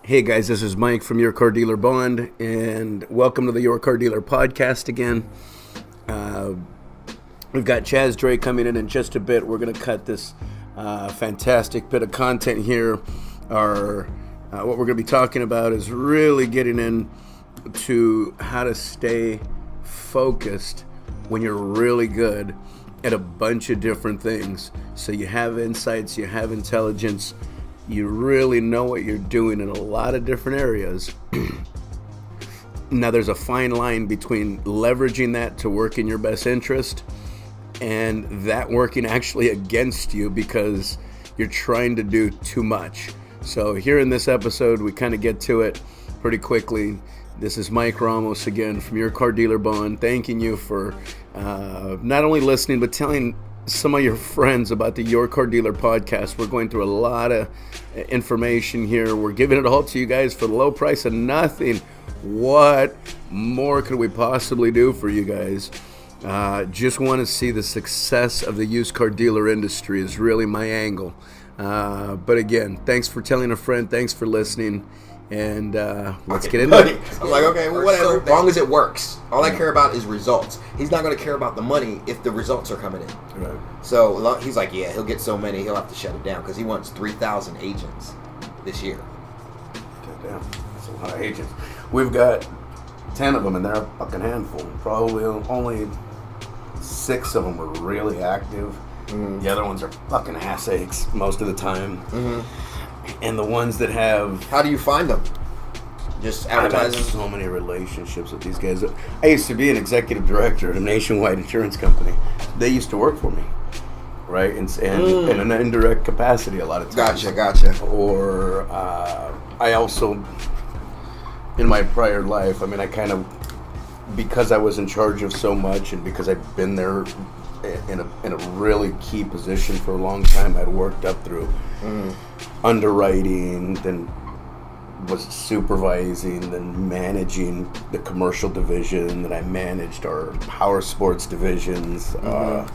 Hey guys, this is Mike from Your Car Dealer Bond, and welcome to the Your Car Dealer podcast again. We've got ChasDre coming in just a bit. We're going to cut this fantastic bit of content here. What we're going to be talking about is really getting into how to stay focused when you're really good at a bunch of different things. So you have insights, you have intelligence, you really know what you're doing in a lot of different areas. Now, there's a fine line between leveraging that to work in your best interest and that working actually against you because you're trying to do too much. So here in this episode, we kind of get to it pretty quickly. This is Mike Ramos again from Your Car Dealer Bond, thanking you for not only listening, but telling some of your friends about the Your Car Dealer podcast. We're going through a lot of information here. We're giving it all to you guys for the low price of nothing. What more could we possibly do for you guys? Just want to see the success of the used car dealer industry is really my angle. But again, thanks for telling a friend. Thanks for listening. And let's get into it. I'm like, okay, well, whatever. As long as it works. All I care about is results. He's not going to care about the money if the results are coming in. Right. So he's like, yeah, he'll get so many, he'll have to shut it down because he wants 3,000 agents this year. Damn, that's a lot of agents. We've got 10 of them, and they're a fucking handful. Probably only 6 of them are really active. Mm-hmm. The other ones are fucking ass aches most of the time. Mm-hmm. And the ones that have... How do you find them? Just advertising? I've had so many relationships with these guys. I used to be an executive director at a nationwide insurance company. They used to work for me, right? And in an indirect capacity a lot of times. Gotcha. Or I also, in my prior life, I mean, I kind of... Because I was in charge of so much and because I've been there in a really key position for a long time, I'd worked up through underwriting, then was supervising, then managing the commercial division, then I managed our power sports divisions for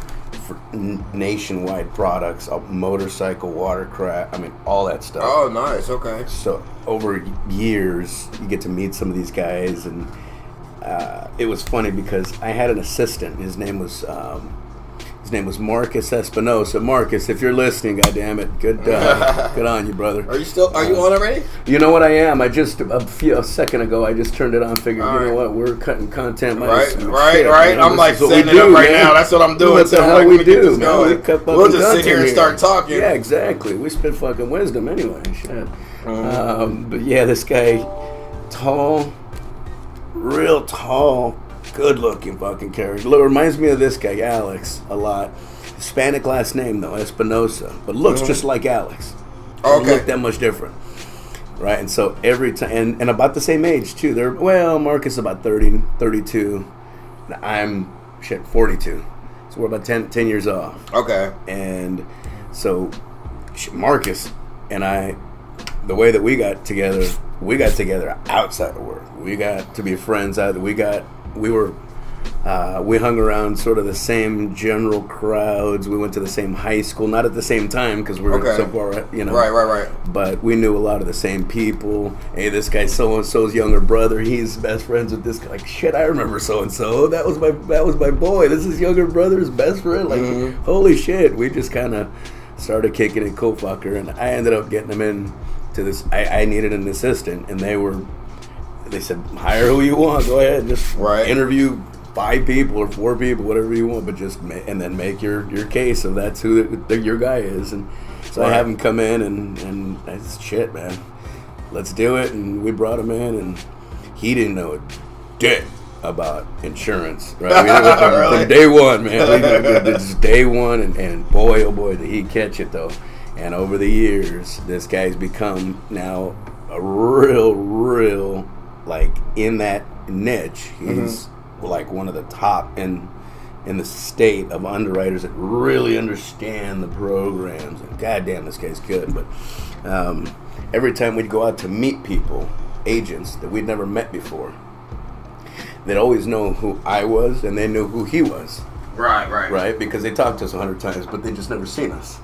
nationwide products, motorcycle, watercraft, I mean, all that stuff. Oh, nice, okay. So over years, you get to meet some of these guys, and it was funny because I had an assistant. His name was Marcus Espinosa. Marcus, if you're listening, goddammit, good on you, brother. Are you on already? You know what I am? A second ago, I just turned it on, figured, you know what, we're cutting content. Right. I'm like setting it up right now. That's what I'm doing. That's how we do, man. We'll just sit here and start talking. Yeah, exactly. We spit fucking wisdom anyway. Shit. But yeah, this guy, real tall, good-looking fucking character. Reminds me of this guy, Alex, a lot. Hispanic last name, though, Espinosa. But looks just like Alex. Okay. Look that much different. Right? And so every time... And about the same age, too. Marcus is about 30, 32. I'm, 42. So we're about 10 years off. Okay. And so Marcus and I, the way that we got together outside of work. We got to be friends. We hung around sort of the same general crowds. We went to the same high school, not at the same time because we were so far, Right. But we knew a lot of the same people. Hey, this guy so-and-so's younger brother, he's best friends with this guy. Like, shit, I remember so-and-so. That was my boy. This is younger brother's best friend. Like, holy shit. We just kind of started kicking it cool fucker. And I ended up getting him in to this. I needed an assistant, and they said, hire who you want. Go ahead, just interview 5 people or 4 people, whatever you want, but and then make your case of that's who your guy is. And so I have him come in, and I said, shit, man, let's do it. And we brought him in, and he didn't know a dick about insurance, right? From day one, man. Just day one, and boy, oh boy, did he catch it, though. And over the years, this guy's become now a real, like, in that niche. He's like one of the top in the state of underwriters that really understand the programs. And goddamn, this guy's good. But every time we'd go out to meet people, agents that we'd never met before, they'd always know who I was, and they knew who he was. Right. Because they talked to us 100 times, but they just never seen us.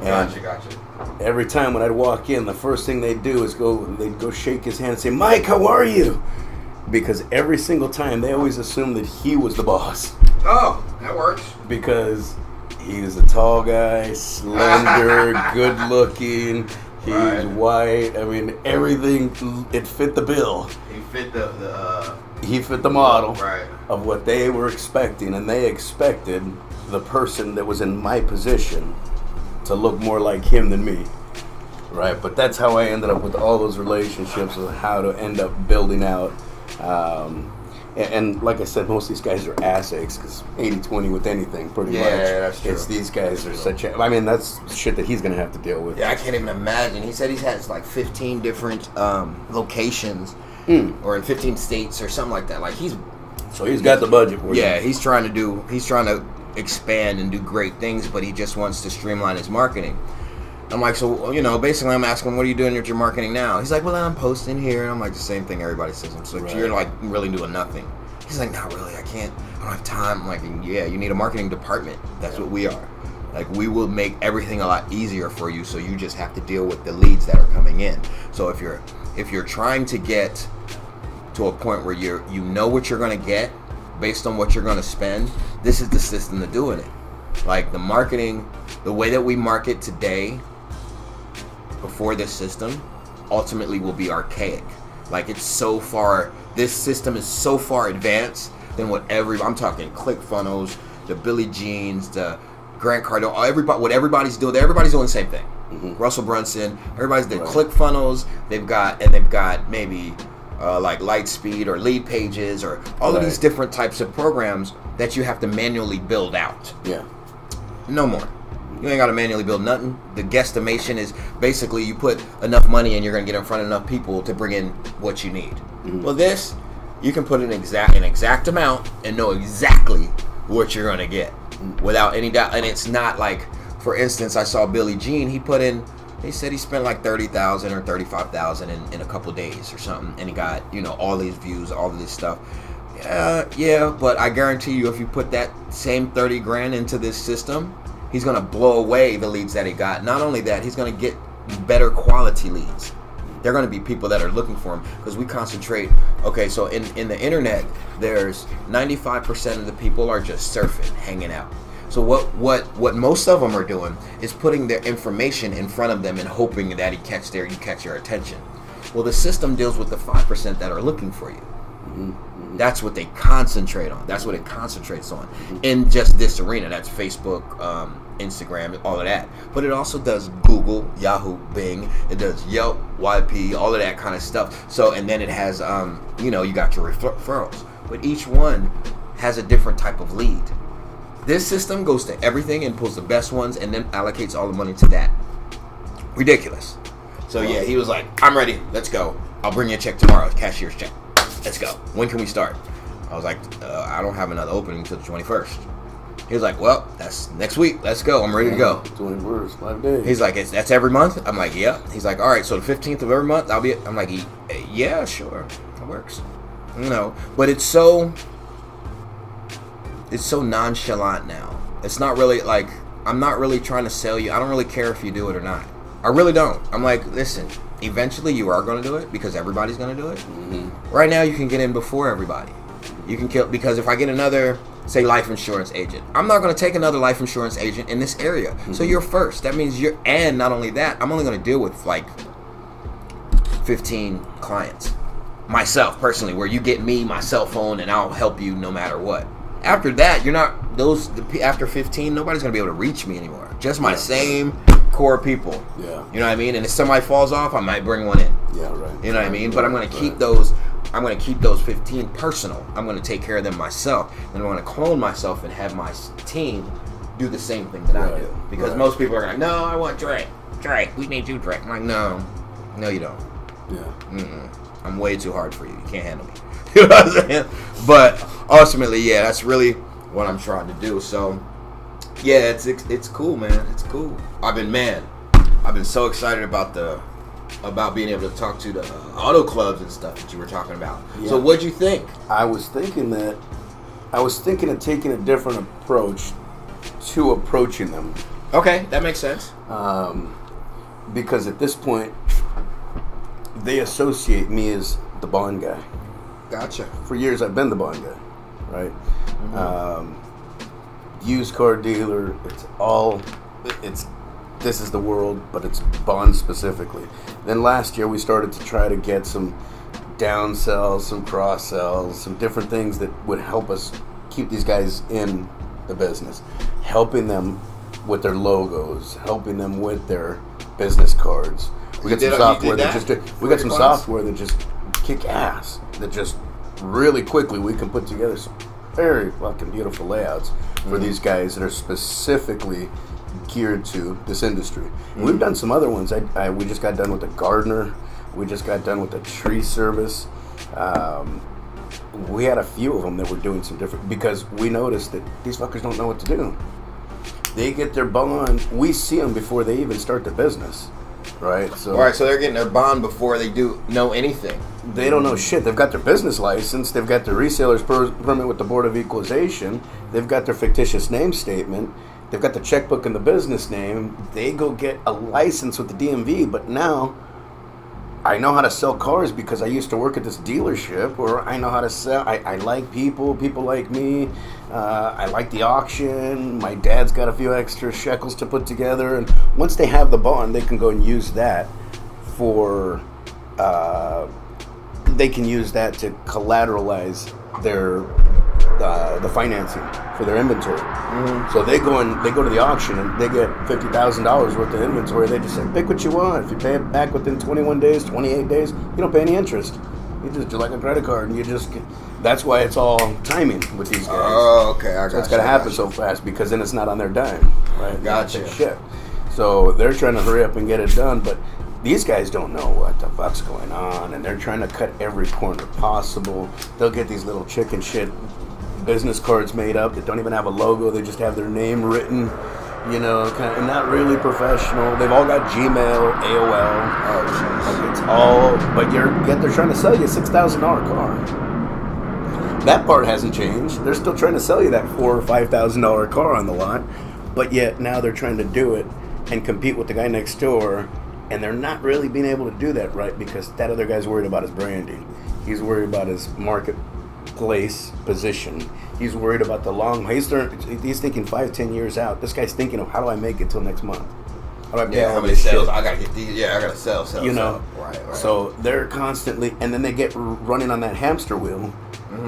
And Gotcha. every time when I'd walk in, the first thing they'd do is they'd go shake his hand and say, Mike, how are you? Because every single time they always assumed that he was the boss. Oh, that works. Because he was a tall guy, slender, good looking, he's white. I mean, everything, it fit the bill. He fit He fit the model right. of what they were expecting, and they expected the person that was in my position to look more like him than me. Right, but that's how I ended up with all those relationships and how to end up building out. And like I said, most of these guys are ass eggs because 80-20 with anything, pretty much. Yeah, that's true. It's these guys are such a... I mean, that's shit that he's going to have to deal with. Yeah, I can't even imagine. He said he has like 15 different locations or in 15 states or something like that. Like So he's got the budget for you. Yeah, he's trying to expand and do great things, but he just wants to streamline his marketing. I'm like, so, basically I'm asking him, what are you doing with your marketing now? He's like, well, I'm posting here. And I'm like, the same thing everybody says. I'm like, You're like really doing nothing. He's like, not really, I don't have time. I'm like, yeah, you need a marketing department. That's what we are. Like, we will make everything a lot easier for you, so you just have to deal with the leads that are coming in. So if you're trying to get to a point where you know what you're going to get based on what you're going to spend, this is the system to doing it. Like, the marketing, the way that we market today before this system ultimately will be archaic. Like, it's so far, this system is so far advanced than I'm talking ClickFunnels, the Billie Jeans, the Grant Cardone, what everybody's doing. Everybody's doing the same thing. Mm-hmm. Russell Brunson, everybody's doing ClickFunnels. They've got maybe like Lightspeed or Lead Pages or all of these different types of programs that you have to manually build out. Yeah. No more. You ain't got to manually build nothing. The guesstimation is basically you put enough money and you're going to get in front of enough people to bring in what you need. Mm-hmm. Well, this, you can put an exact amount and know exactly what you're going to get without any doubt. And it's not like, for instance, I saw Billie Jean. He said he spent like $30,000 or $35,000 in a couple of days or something. And he got, all these views, all of this stuff. Yeah, but I guarantee you if you put that same $30,000 into this system, he's going to blow away the leads that he got. Not only that, he's going to get better quality leads. They're going to be people that are looking for him because we concentrate. Okay, so in the internet, there's 95% of the people are just surfing, hanging out. So what most of them are doing is putting their information in front of them and hoping that you catch your attention. Well, the system deals with the 5% that are looking for you. Mm-hmm. That's what they concentrate on. That's what it concentrates on in just this arena. That's Facebook, Instagram, all of that. But it also does Google, Yahoo, Bing. It does Yelp, YP, all of that kind of stuff. So, and then it has, you got your referrals. But each one has a different type of lead. This system goes to everything and pulls the best ones and then allocates all the money to that. Ridiculous. So yeah, he was like, I'm ready. Let's go. I'll bring you a check tomorrow. Cashier's check. Let's go. When can we start? I was like, I don't have another opening until the 21st. He was like, well, that's next week. Let's go. I'm ready to go. 21st, 5 days. He's like, that's every month? I'm like, yeah. He's like, all right, so the 15th of every month, I'm like, yeah, sure. That works. But it's so nonchalant now. It's not really like, I'm not really trying to sell you. I don't really care if you do it or not. I really don't. I'm like, listen, eventually you are going to do it because everybody's going to do it. Mm-hmm. Right now you can get in before everybody. You can kill, because if I get another, say, life insurance agent, I'm not going to take another life insurance agent in this area. Mm-hmm. So you're first. That means and not only that, I'm only going to deal with like 15 clients. Myself, personally, where you get me, my cell phone, and I'll help you no matter what. After that, after 15, nobody's going to be able to reach me anymore. Just my same core people. Yeah. You know what I mean? And if somebody falls off, I might bring one in. Yeah, right. You know what I mean? But I'm going to keep those 15 personal. I'm going to take care of them myself. And I'm going to clone myself and have my team do the same thing that I do. Because most people are like, no, I want Dre. Dre, we need you, Dre. I'm like, no, you don't. Yeah. I'm way too hard for you. You can't handle me. You know what I'm saying? But ultimately, yeah, that's really what I'm trying to do. So, yeah, it's cool, man. It's cool. I've been so excited about being able to talk to the auto clubs and stuff that you were talking about. Yeah. So, what'd you think? I was thinking of taking a different approach to approaching them. Okay, that makes sense. Because at this point, they associate me as the Bond guy. Gotcha. For years, I've been the Bond guy, right? Used car dealer. This is the world, but it's Bond specifically. Then last year, we started to try to get some down sells, some cross sells, some different things that would help us keep these guys in the business, helping them with their logos, helping them with their business cards. We got some software that just kick ass. That just really quickly we can put together some very fucking beautiful layouts for these guys that are specifically geared to this industry. We've done some other ones. We just got done with the gardener. We just got done with the tree service. We had a few of them that were doing some different, because we noticed that these fuckers don't know what to do. They get their bond. We see them before they even start the business, right? So they're getting their bond before they do know anything. They don't know shit. They've got their business license. They've got their reseller's permit with the Board of Equalization. They've got their fictitious name statement. They've got the checkbook and the business name. They go get a license with the DMV, but now I know how to sell cars because I used to work at this dealership, or I know how to sell. I like people like me. I like the auction. My dad's got a few extra shekels to put together, and once they have the bond, they can go and use that for. They can use that to collateralize their the financing for their inventory. So they go to the auction and they get $50,000 worth of inventory. They just say, pick what you want. If you pay it back within 21 days, 28 days, you don't pay any interest. You just do like a credit card, and you just get, that's why it's all timing with these guys. Oh, okay, I got so it's got to happen so fast because then it's not on their dime, right? Gotcha. Shit. So they're trying to hurry up and get it done, but these guys don't know what the fuck's going on, and they're trying to cut every corner possible. They'll get these little chicken shit business cards made up that don't even have a logo. They just have their name written, kind of not really professional. They've all got Gmail or AOL. Oh, jeez. Like it's all, but yet they're trying to sell you a $6,000 car. That part hasn't changed. They're still trying to sell you that $4,000 or $5,000 car on the lot, but yet now they're trying to do it and compete with the guy next door, and they're not really being able to do that right because that other guy's worried about his branding. He's worried about his marketplace position. He's worried about the long. He's thinking 5-10 years out. This guy's thinking of, how do I make it till next month? How do I pay all how many this sales? shit? I gotta get these. Yeah, I gotta sell. Right. So they're constantly, and then they get running on that hamster wheel,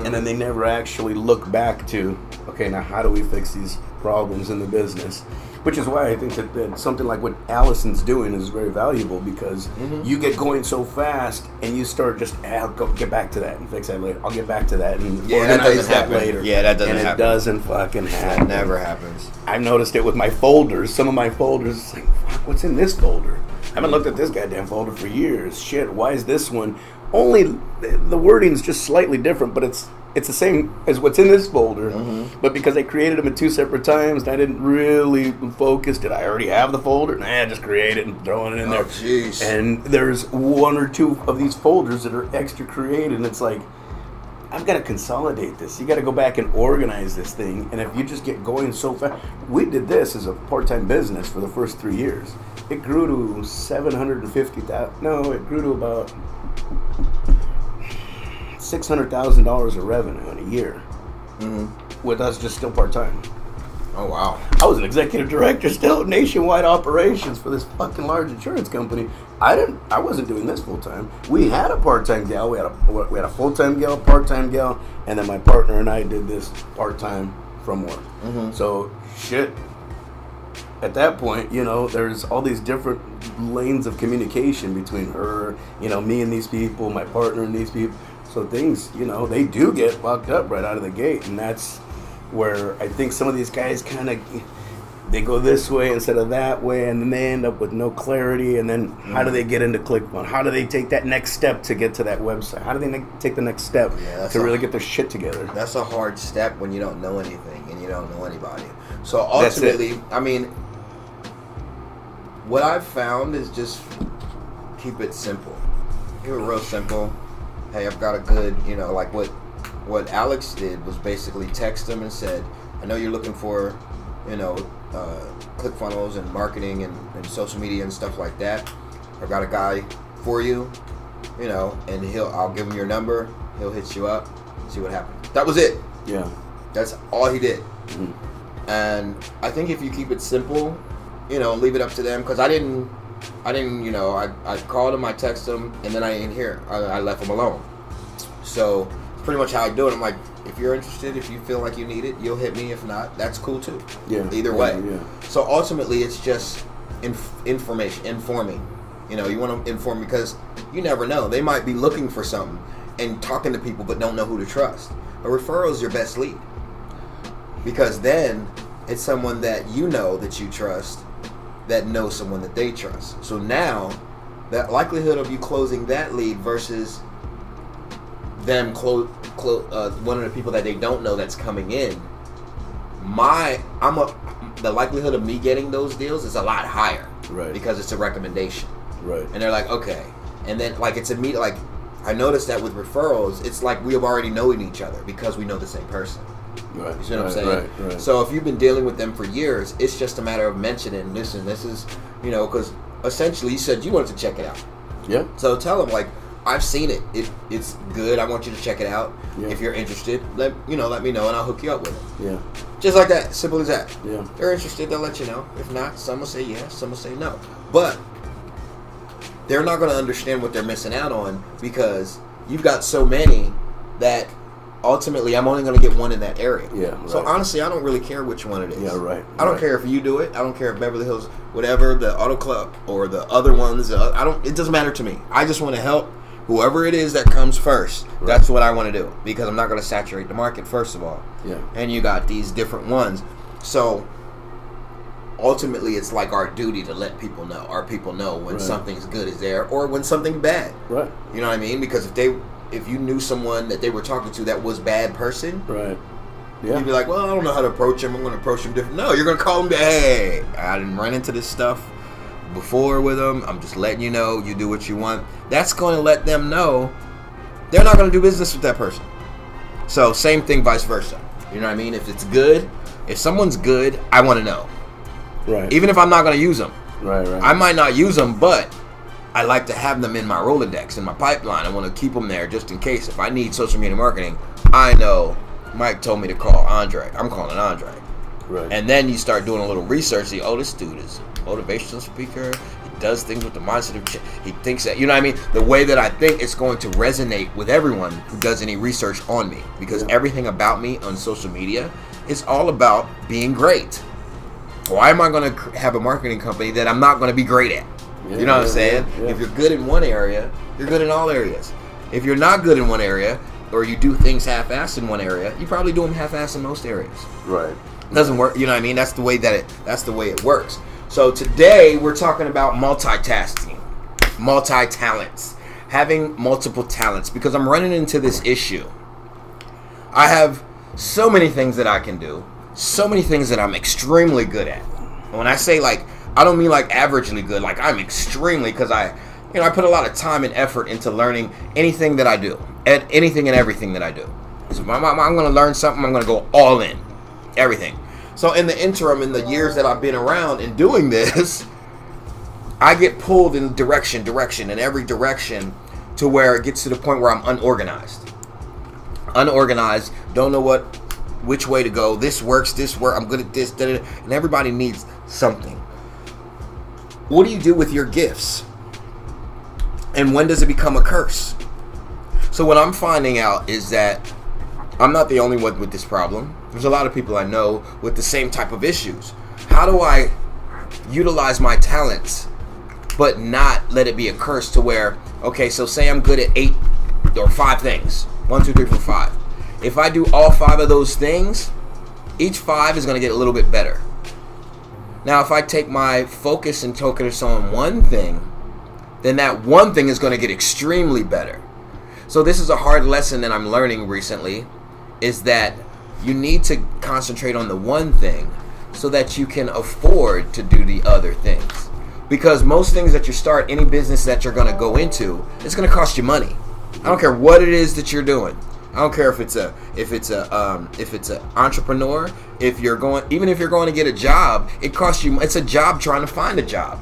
and then they never actually look back to, okay, now how do we fix these problems in the business? Which is why I think that something like what Allison's doing is very valuable, because you get going so fast and you start just, I'll get back to that and fix that later. I'll get back to that and organize that later. Yeah, that doesn't happen. And it doesn't fucking happen. It never happens. I've noticed it with my folders. Some of my folders, it's like, fuck, what's in this folder? I haven't looked at this goddamn folder for years. Shit, why is this one? Only the wording's just slightly different, but it's the same as what's in this folder. But because I created them at two separate times, and I didn't really focus. Did I already have the folder? Nah, just create it and throw it in there. Jeez. And there's one or two of these folders that are extra created, and it's like, I've got to consolidate this. You got to go back and organize this thing. And if you just get going so fast, we did this as a part-time business for the first 3 years. It grew to $750,000. No, it grew to about $600,000 of revenue in a year, with us just still part-time. Oh, wow. I was an executive director still of nationwide operations for this fucking large insurance company. I wasn't doing this full-time. We had a part-time gal, we had a full-time gal, part-time gal, and then my partner and I did this part-time from work. So shit, at that point, there's all these different lanes of communication between her, me and these people, my partner and these people. So things, they do get fucked up right out of the gate, and that's where I think some of these guys kind of, they go this way instead of that way, and then they end up with no clarity, and then how do they get into ClickFunnels? How do they take that next step to get to that website? How do they take the next step to really get their shit together? That's a hard step when you don't know anything and you don't know anybody. So ultimately, I mean, what I've found is just keep it simple. Keep it real simple. Hey, I've got a good, like what Alex did was basically text him and said, I know you're looking for ClickFunnels and marketing and social media and stuff like that. I've got a guy for you, and I'll give him your number. He'll hit you up, see what happens. That was it. Yeah. That's all he did. Mm-hmm. And I think if you keep it simple, leave it up to them, because I didn't, I called him, I texted him, and then I didn't hear. I left him alone. So pretty much how I do it. I'm like, if you're interested, if you feel like you need it, you'll hit me. If not, that's cool too. Yeah. Either way. Yeah. So ultimately, it's just informing. You want to inform, because you never know. They might be looking for something and talking to people, but don't know who to trust. A referral is your best lead, because then it's someone that that you trust, that knows someone that they trust. So now, that likelihood of you closing that lead versus them one of the people that they don't know that's coming in, the likelihood of me getting those deals is a lot higher, right? Because it's a recommendation, right? And they're like, okay, and then it's immediate. Like, I noticed that with referrals, it's like we have already known each other because we know the same person. Right. You see what I'm saying? Right. So if you've been dealing with them for years, it's just a matter of mentioning, listen, this is, because essentially you said you wanted to check it out. Yeah. So tell them, like, I've seen it. It's good. I want you to check it out. Yeah. If you're interested, let me know, and I'll hook you up with it. Yeah. Just like that. Simple as that. Yeah. If they're interested, they'll let you know. If not, some will say yes, some will say no. But they're not going to understand what they're missing out on, because you've got so many that ultimately I'm only going to get one in that area. Yeah. Right. So honestly, I don't really care which one it is. Yeah. Right. I don't care if you do it. I don't care if Beverly Hills, whatever, the Auto Club or the other ones. It doesn't matter to me. I just want to help whoever it is that comes first. Right. That's what I want to do, because I'm not going to saturate the market, first of all. Yeah. And you got these different ones. So ultimately, it's like our duty to let people know, when something's good is there or when something's bad. Right. You know what I mean? Because if you knew someone that they were talking to that was bad person, right? Yeah. You'd be like, well, I don't know how to approach him. I'm going to approach him different. No, you're going to call him. Hey, I didn't run into this stuff before with them. I'm just letting you know. You do what you want. That's going to let them know they're not going to do business with that person. So same thing, vice versa. You know what I mean? If it's good, if someone's good, I want to know. Right. Even if I'm not going to use them. Right. I might not use them, but I like to have them in my Rolodex, in my pipeline. I want to keep them there just in case. If I need social media marketing, I know Mike told me to call Andre. I'm calling Andre. Right. And then you start doing a little research. See, this dude is a motivational speaker. He does things with the mindset of he thinks that, you know what I mean? The way that I think, it's going to resonate with everyone who does any research on me. Because everything about me on social media is all about being great. Why am I going to have a marketing company that I'm not going to be great at? You know what I'm saying? Yeah. If you're good in one area, you're good in all areas. If you're not good in one area, or you do things half-assed in one area, you probably do them half-assed in most areas. Right. It doesn't work. You know what I mean? That's the way it works. So today we're talking about multitasking, multi-talents, having multiple talents, because I'm running into this issue. I have so many things that I can do, so many things that I'm extremely good at. And when I say I don't mean averagely good, I'm extremely, because I put a lot of time and effort into learning anything that I do, and anything and everything that I do. So if I'm going to learn something, I'm going to go all in, everything. So in the interim, in the years that I've been around and doing this, I get pulled in direction, in every direction, to where it gets to the point where I'm unorganized, don't know which way to go. This works, I'm good at this, and everybody needs something. What do you do with your gifts? And when does it become a curse? So what I'm finding out is that I'm not the only one with this problem. There's a lot of people I know with the same type of issues. How do I utilize my talents but not let it be a curse, to where, okay, so say I'm good at 8 or 5 things. 1, 2, 3, 4, 5. If I do all 5 of those things, each 5 is going to get a little bit better. Now, if I take my focus and focus on one thing, then that one thing is going to get extremely better. So this is a hard lesson that I'm learning recently, is that you need to concentrate on the one thing so that you can afford to do the other things. Because most things that you start, any business that you're going to go into, it's going to cost you money. I don't care what it is that you're doing. I don't care if it's a entrepreneur. If you're going to get a job, it costs you. It's a job trying to find a job.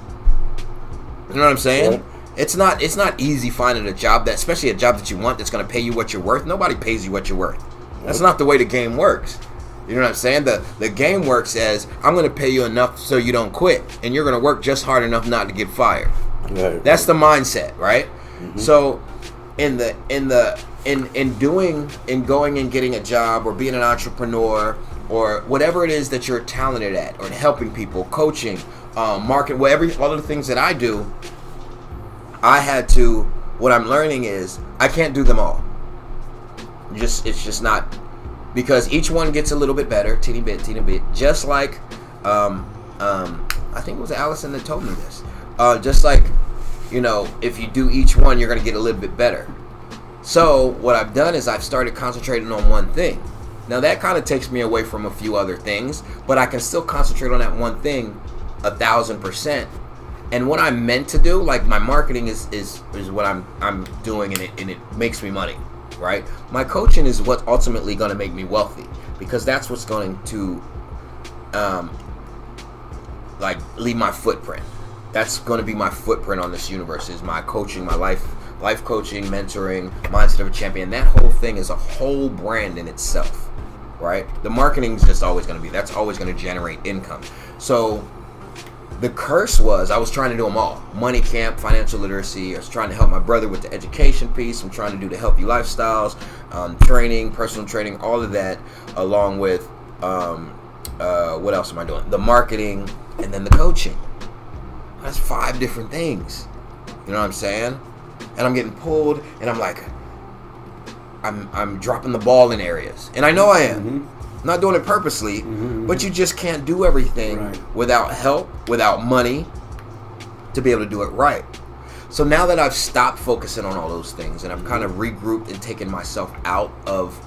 You know what I'm saying? Yeah. It's not easy finding a job especially a job that you want that's going to pay you what you're worth. Nobody pays you what you're worth. That's not the way the game works. You know what I'm saying? The game works as I'm going to pay you enough so you don't quit, and you're going to work just hard enough not to get fired. Right. That's the mindset, right? Mm-hmm. So in going and getting a job or being an entrepreneur or whatever it is that you're talented at, or helping people, coaching, market, all of the things that I do, what I'm learning is I can't do them all. It's just not, because each one gets a little bit better, teeny bit, just like, I think it was Allison that told me this, just like, if you do each one, you're going to get a little bit better. So what I've done is I've started concentrating on one thing. Now that kind of takes me away from a few other things, but I can still concentrate on that one thing 1,000%. And what I'm meant to do, like my marketing is what I'm doing, and it makes me money, right? My coaching is what's ultimately going to make me wealthy, because that's what's going to leave my footprint. That's going to be my footprint on this universe, is my coaching, my life coaching, mentoring, mindset of a champion. That whole thing is a whole brand in itself, right? The marketing is just always going to be, that's always going to generate income. So the curse was I was trying to do them all. Money camp, financial literacy. I was trying to help my brother with the education piece. I'm trying to do the healthy lifestyles, training, personal training, all of that, along with, what else am I doing? The marketing, and then the coaching. That's 5 different things. You know what I'm saying? And I'm getting pulled, and I'm like, I'm dropping the ball in areas. And I know I am. Mm-hmm. I'm not doing it purposely, but you just can't do everything without help, without money, to be able to do it right. So now that I've stopped focusing on all those things, and I've kind of regrouped and taken myself out of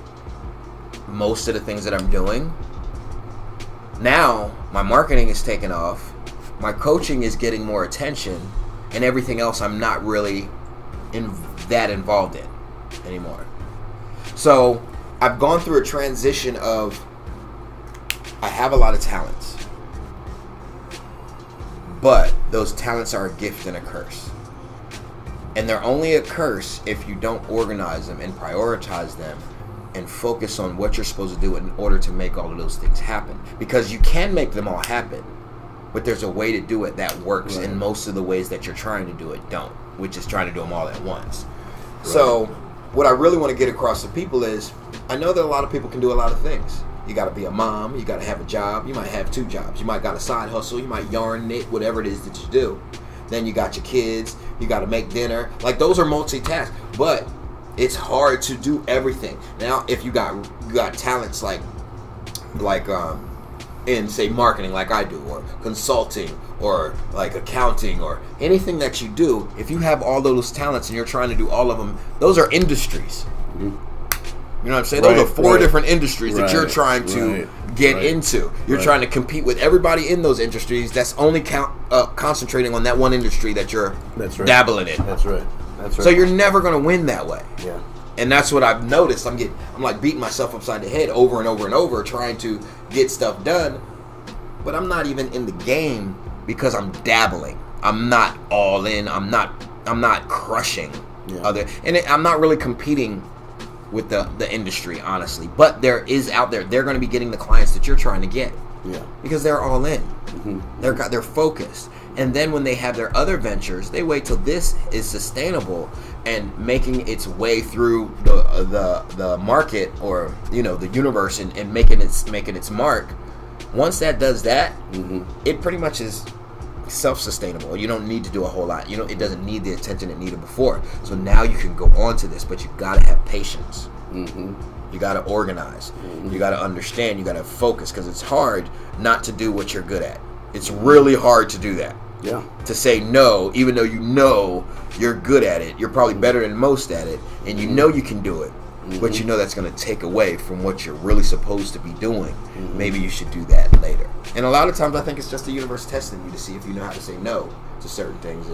most of the things that I'm doing, now my marketing is taking off, my coaching is getting more attention, and everything else I'm not really that involved in anymore. So I've gone through a transition of, I have a lot of talents, but those talents are a gift and a curse. And they're only a curse if you don't organize them and prioritize them and focus on what you're supposed to do in order to make all of those things happen. Because you can make them all happen, but there's a way to do it that works, and most of the ways that you're trying to do it don't, which is trying to do them all at once. Right. So what I really want to get across to people is, I know that a lot of people can do a lot of things. You got to be a mom, you got to have a job, you might have 2 jobs, you might got a side hustle, you might yarn, knit, whatever it is that you do. Then you got your kids, you got to make dinner. Like, those are multitask, but it's hard to do everything. Now, if you got talents like in, say, marketing like I do, or consulting, or like accounting, or anything that you do, if you have all those talents and you're trying to do all of them, those are industries. Mm-hmm. You know what I'm saying? Those are 4 different industries that you're trying to get into. You're trying to compete with everybody in those industries that's only concentrating on that one industry that you're dabbling in. That's right. So you're never going to win that way. Yeah. And that's what I've noticed. I'm like beating myself upside the head over and over and over, trying to get stuff done. But I'm not even in the game because I'm dabbling. I'm not all in. I'm not crushing I'm not really competing with the industry, honestly. But there is out there. They're going to be getting the clients that you're trying to get. Yeah. Because they're all in. Mm-hmm. They're focused. And then when they have their other ventures, they wait till this is sustainable and making its way through the market, or the universe, and making its mark. Once that does that, it pretty much is self-sustainable. You don't need to do a whole lot. It doesn't need the attention it needed before. So now you can go on to this, but you got to have patience. You got to organize. You got to understand. You got to focus, because it's hard not to do what you're good at. It's really hard to do that. Yeah. To say no, even though you're good at it, you're probably better than most at it, and you can do it, but that's going to take away from what you're really supposed to be doing. Maybe you should do that later. And a lot of times I think it's just the universe testing you to see if you know how to say no to certain things.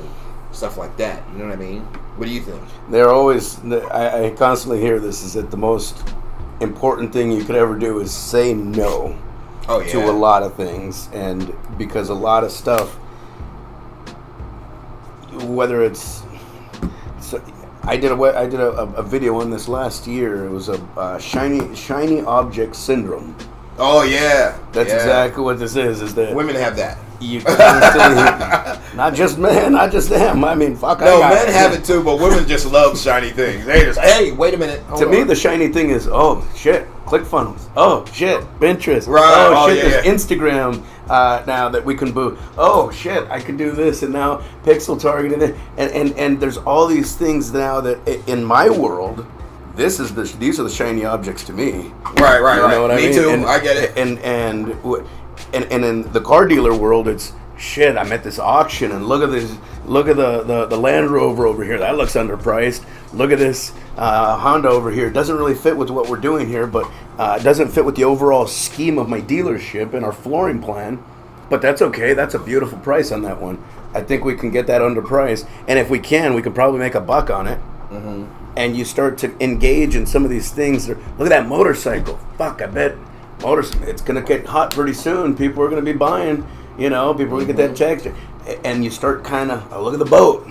stuff like that. You know what I mean? What do you think? They're always. I constantly hear this. Is that the most important thing you could ever do is say no to a lot of things, and because a lot of stuff, whether it's. I did a video on this last year. It was a shiny object syndrome. Oh yeah, that's exactly what this is. Is that women have that? You not just men, not just them. I mean, fuck. No, men have it too, but women just love shiny things. They just, hey, wait a minute. To me, the shiny thing is, oh shit, ClickFunnels. Oh shit, Pinterest. Right. Oh shit, there's Instagram now that we can boo. Oh shit, I can do this, and now pixel targeting, and there's all these things now that in my world. These are the shiny objects to me. Right. You know what I mean? Me too. And, I get it. And in the car dealer world, it's shit. I'm at this auction, and look at this. Look at the Land Rover over here. That looks underpriced. Look at this Honda over here. It doesn't really fit with what we're doing here, but it doesn't fit with the overall scheme of my dealership and our flooring plan. But that's okay. That's a beautiful price on that one. I think we can get that underpriced, and if we can, we could probably make $1 on it. Mm-hmm. And you start to engage in some of these things. Look at that motorcycle. Fuck, I bet it's going to get hot pretty soon. People are going to be buying, people are going to get that text. And you start kind of, look at the boat.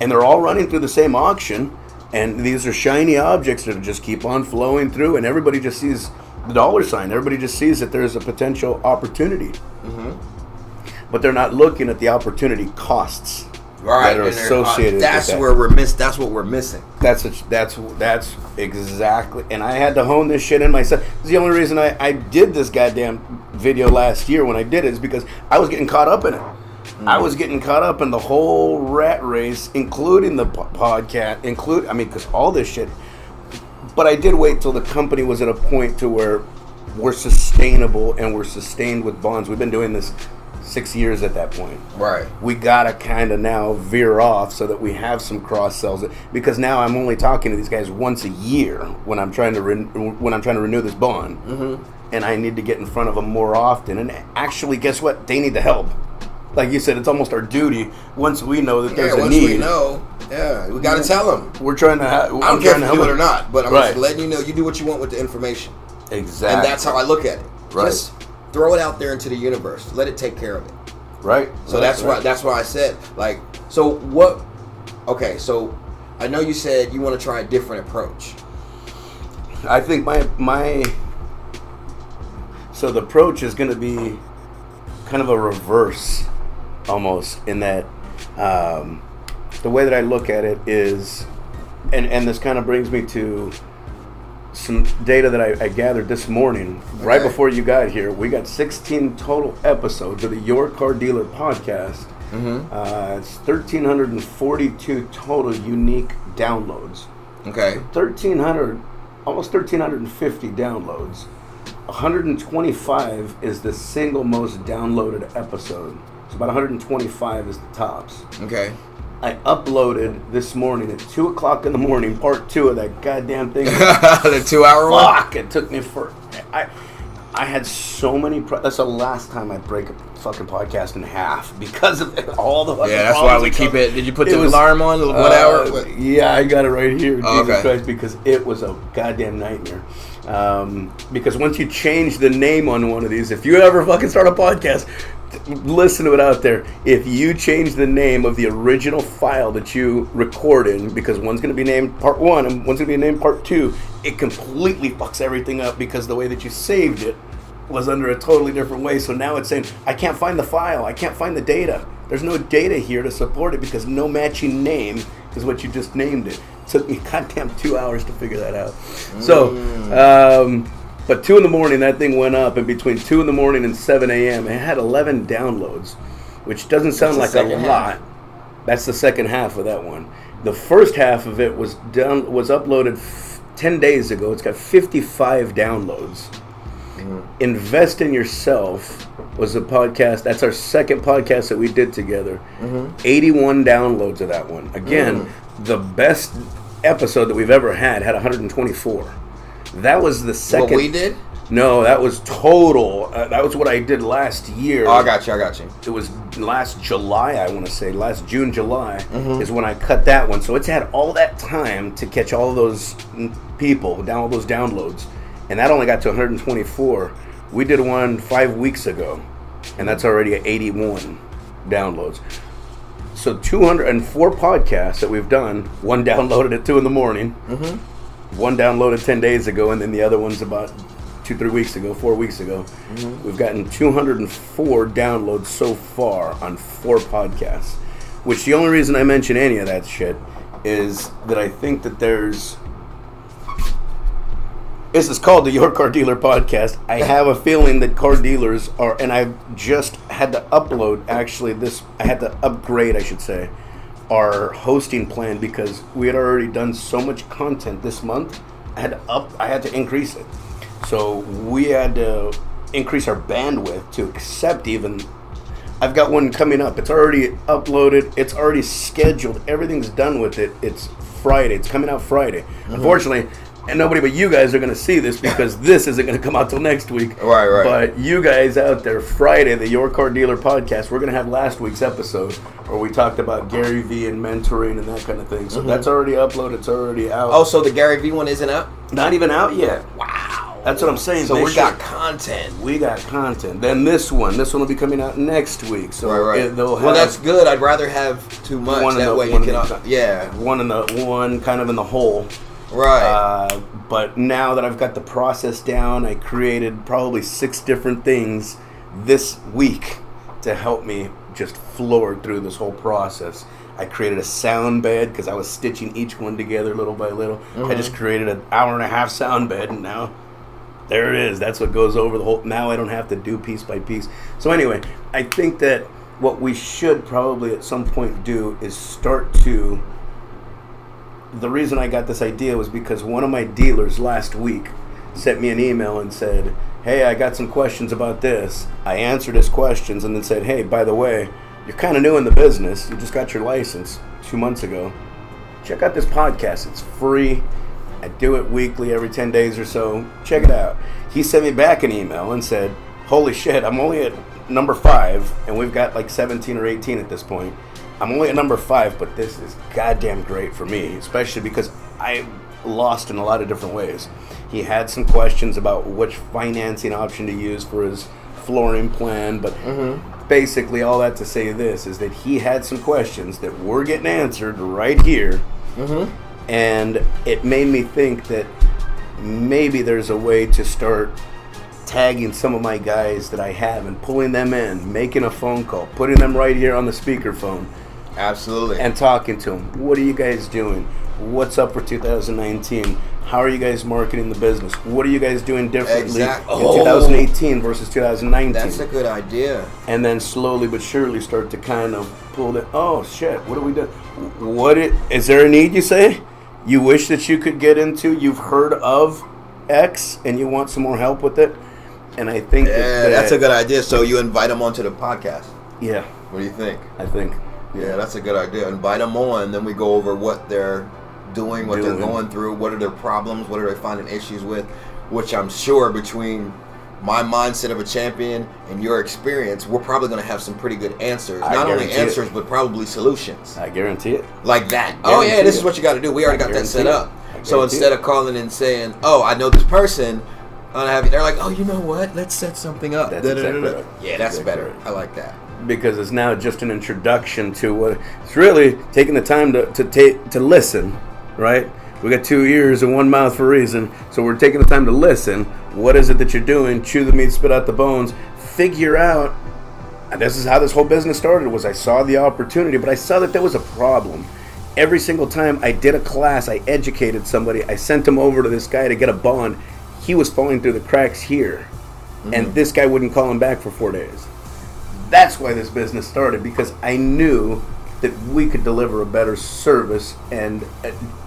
And they're all running through the same auction. And these are shiny objects that just keep on flowing through. And everybody just sees the dollar sign. Everybody just sees that there's a potential opportunity. Mm-hmm. But they're not looking at the opportunity costs. Right, that are associated. That's with that. where we're missing. That's what we're missing. That's exactly. And I had to hone this shit in myself. The only reason I did this goddamn video last year when I did it is because I was getting caught up in it. I was getting caught up in the whole rat race, including the podcast, because all this shit. But I did wait till the company was at a point to where we're sustainable and we're sustained with bonds. We've been doing this 6 years at that point. Right. We gotta kind of now veer off so that we have some cross sells. Because now I'm only talking to these guys once a year when I'm trying to renew this bond, and I need to get in front of them more often. And actually, guess what? They need the help. Like you said, it's almost our duty once we know that there's a need. Once we know, we gotta tell them. We're trying to. I don't care if you do it or not, but I'm just letting you know you do what you want with the information. Exactly. And that's how I look at it. Right. Just throw it out there into the universe. Let it take care of it. Right. So that's why I said, like, so what? Okay, so I know you said you want to try a different approach. I think so the approach is going to be kind of a reverse, almost, in that the way that I look at it is, and this kind of brings me to some data that I gathered this morning, right before you got here. We got 16 total episodes of the Your Car Dealer podcast. It's 1,342 total unique downloads. Okay. 1,300, almost 1,350 downloads. 125 is the single most downloaded episode. So about 125 is the tops. Okay. I uploaded this morning at 2 o'clock in the morning, part 2 of that goddamn thing. The 2-hour one? Fuck, it took me I had so many... that's the last time I break a fucking podcast in half because of all the... Yeah, that's why we keep it... Did you put the alarm on? 1 hour? Yeah, I got it right here. Jesus okay. Christ, because it was a goddamn nightmare. Because once you change the name on one of these, if you ever fucking start a podcast... listen to it out there. If you change the name of the original file that you recorded, because one's going to be named part 1 and one's going to be named part 2, it completely fucks everything up because the way that you saved it was under a totally different way. So now it's saying, I can't find the file. I can't find the data. There's no data here to support it because no matching name is what you just named it. It took me goddamn 2 hours to figure that out. So, but 2 in the morning, that thing went up, and between 2 in the morning and 7 a.m., it had 11 downloads, which doesn't sound like a lot. That's the second half of that one. The first half of it was uploaded 10 days ago. It's got 55 downloads. Invest in Yourself was a podcast. That's our second podcast that we did together. 81 downloads of that one. Again, the best episode that we've ever had 124. That was the second. What we did? No, that was total. That was what I did last year. Oh, I got you. It was last July, I want to say. Last June, July is when I cut that one. So it's had all that time to catch all of those people, all those downloads. And that only got to 124. We did one 5 weeks ago, and that's already at 81 downloads. So 204 podcasts that we've done. One downloaded at 2 in the morning. One downloaded 10 days ago, and then the other one's about 4 weeks ago. We've gotten 204 downloads so far on 4 podcasts. Which the only reason I mention any of that shit is that I think that this is called the Your Car Dealer Podcast. I have a feeling that car dealers are, and I've just had to upload, I had to upgrade, I should say, our hosting plan because we had already done so much content this month. I had to increase it. So we had to increase our bandwidth to accept even. I've got one coming up. It's already uploaded. It's already scheduled. Everything's done with it. It's Friday. It's coming out Friday. Unfortunately, and nobody but you guys are going to see this because this isn't going to come out till next week. Right. But you guys out there, Friday, the Your Car Dealer Podcast, we're going to have last week's episode where we talked about Gary Vee and mentoring and that kind of thing. So that's already uploaded. It's already out. Oh, so the Gary Vee one isn't out? Not even out yet. Wow. That's what I'm saying. So we got content. We got content. Then this one will be coming out next week. So right. Well, that's good. I'd rather have too much. One kind of in the hole. Right. But now that I've got the process down, I created probably 6 different things this week to help me just floor through this whole process. I created a sound bed because I was stitching each one together little by little. I just created an hour-and-a-half sound bed, and now there it is. That's what goes over the whole. Now I don't have to do piece by piece. So anyway, I think that what we should probably at some point do is start to. The reason I got this idea was because one of my dealers last week sent me an email and said, hey, I got some questions about this. I answered his questions and then said, hey, by the way, you're kind of new in the business. You just got your license 2 months ago. Check out this podcast. It's free. I do it weekly, every 10 days or so. Check it out. He sent me back an email and said, holy shit, I'm only at number 5, and we've got like 17 or 18 at this point. I'm only at number 5, but this is goddamn great for me, especially because I lost in a lot of different ways. He had some questions about which financing option to use for his flooring plan, but basically all that to say this is that he had some questions that were getting answered right here, and it made me think that maybe there's a way to start tagging some of my guys that I have and pulling them in, making a phone call, putting them right here on the speakerphone. Absolutely. And talking to them. What are you guys doing? What's up for 2019? How are you guys marketing the business? What are you guys doing differently in 2018 versus 2019? That's a good idea. And then slowly but surely start to kind of pull it. Oh, shit. What are we doing? Is there a need, you say? You wish that you could get into? You've heard of X and you want some more help with it? And I think that's a good idea. So you invite them onto the podcast. Yeah. What do you think? I think. Yeah, that's a good idea. Invite them on, then we go over what they're doing, what they're going through, what are their problems, what are they finding issues with, which I'm sure between my mindset of a champion and your experience, we're probably going to have some pretty good answers. Not only answers, but probably solutions. I guarantee it. Like that. Oh, yeah, this is what you got to do. We already got that set up. So instead of calling and saying, oh, I know this person, they're like, oh, you know what? Let's set something up. That's exactly right. Yeah, that's better. I like that. Because it's now just an introduction to what it's really taking the time to listen, right? We got 2 ears and 1 mouth for a reason, so we're taking the time to listen. What is it that you're doing? Chew the meat, spit out the bones. Figure out. And this is how this whole business started. Was I saw the opportunity, but I saw that there was a problem. Every single time I did a class, I educated somebody. I sent them over to this guy to get a bond. He was falling through the cracks here, and this guy wouldn't call him back for 4 days. That's why this business started, because I knew that we could deliver a better service and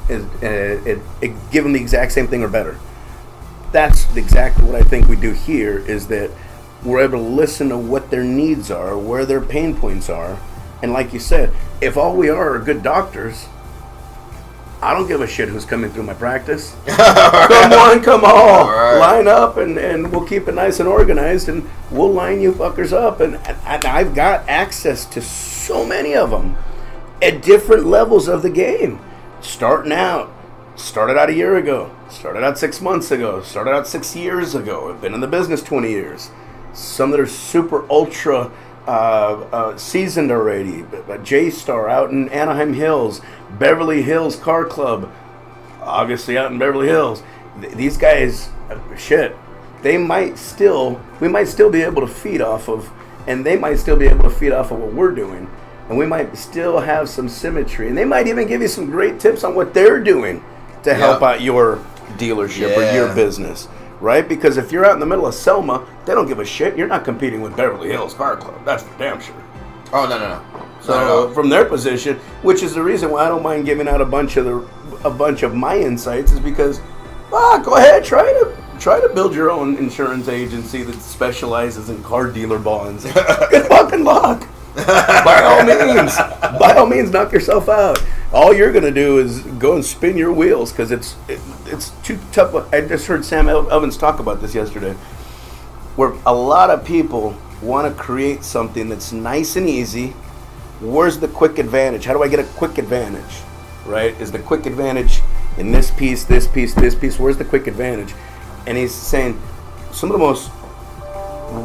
give them the exact same thing or better. That's exactly what I think we do here, is that we're able to listen to what their needs are, where their pain points are. And like you said, if all we are good doctors, I don't give a shit who's coming through my practice. Come on, come all. Right. Line up, and we'll keep it nice and organized, and we'll line you fuckers up. And I've got access to so many of them at different levels of the game. Started out a year ago, started out 6 months ago, started out 6 years ago. I've been in the business 20 years. Some that are super ultra seasoned already. J-Star out in Anaheim Hills, Beverly Hills Car Club, obviously out in Beverly Hills. These guys, we might still be able to feed off of, and they might still be able to feed off of what we're doing. And we might still have some symmetry. And they might even give you some great tips on what they're doing to help out your dealership or your business. Right? Because if you're out in the middle of Selma, they don't give a shit. You're not competing with Beverly Hills Car Club. That's for damn sure. Oh, no. So from their position, which is the reason why I don't mind giving out a bunch of my insights, is because, go ahead, try to build your own insurance agency that specializes in car dealer bonds. Good fucking luck. By all means, knock yourself out. All you're gonna do is go and spin your wheels because it's too tough. I just heard Sam Evans talk about this yesterday, where a lot of people want to create something that's nice and easy. Where's the quick advantage? How do I get a quick advantage? Right? Is the quick advantage in this piece, this piece, this piece? Where's the quick advantage? And he's saying some of the most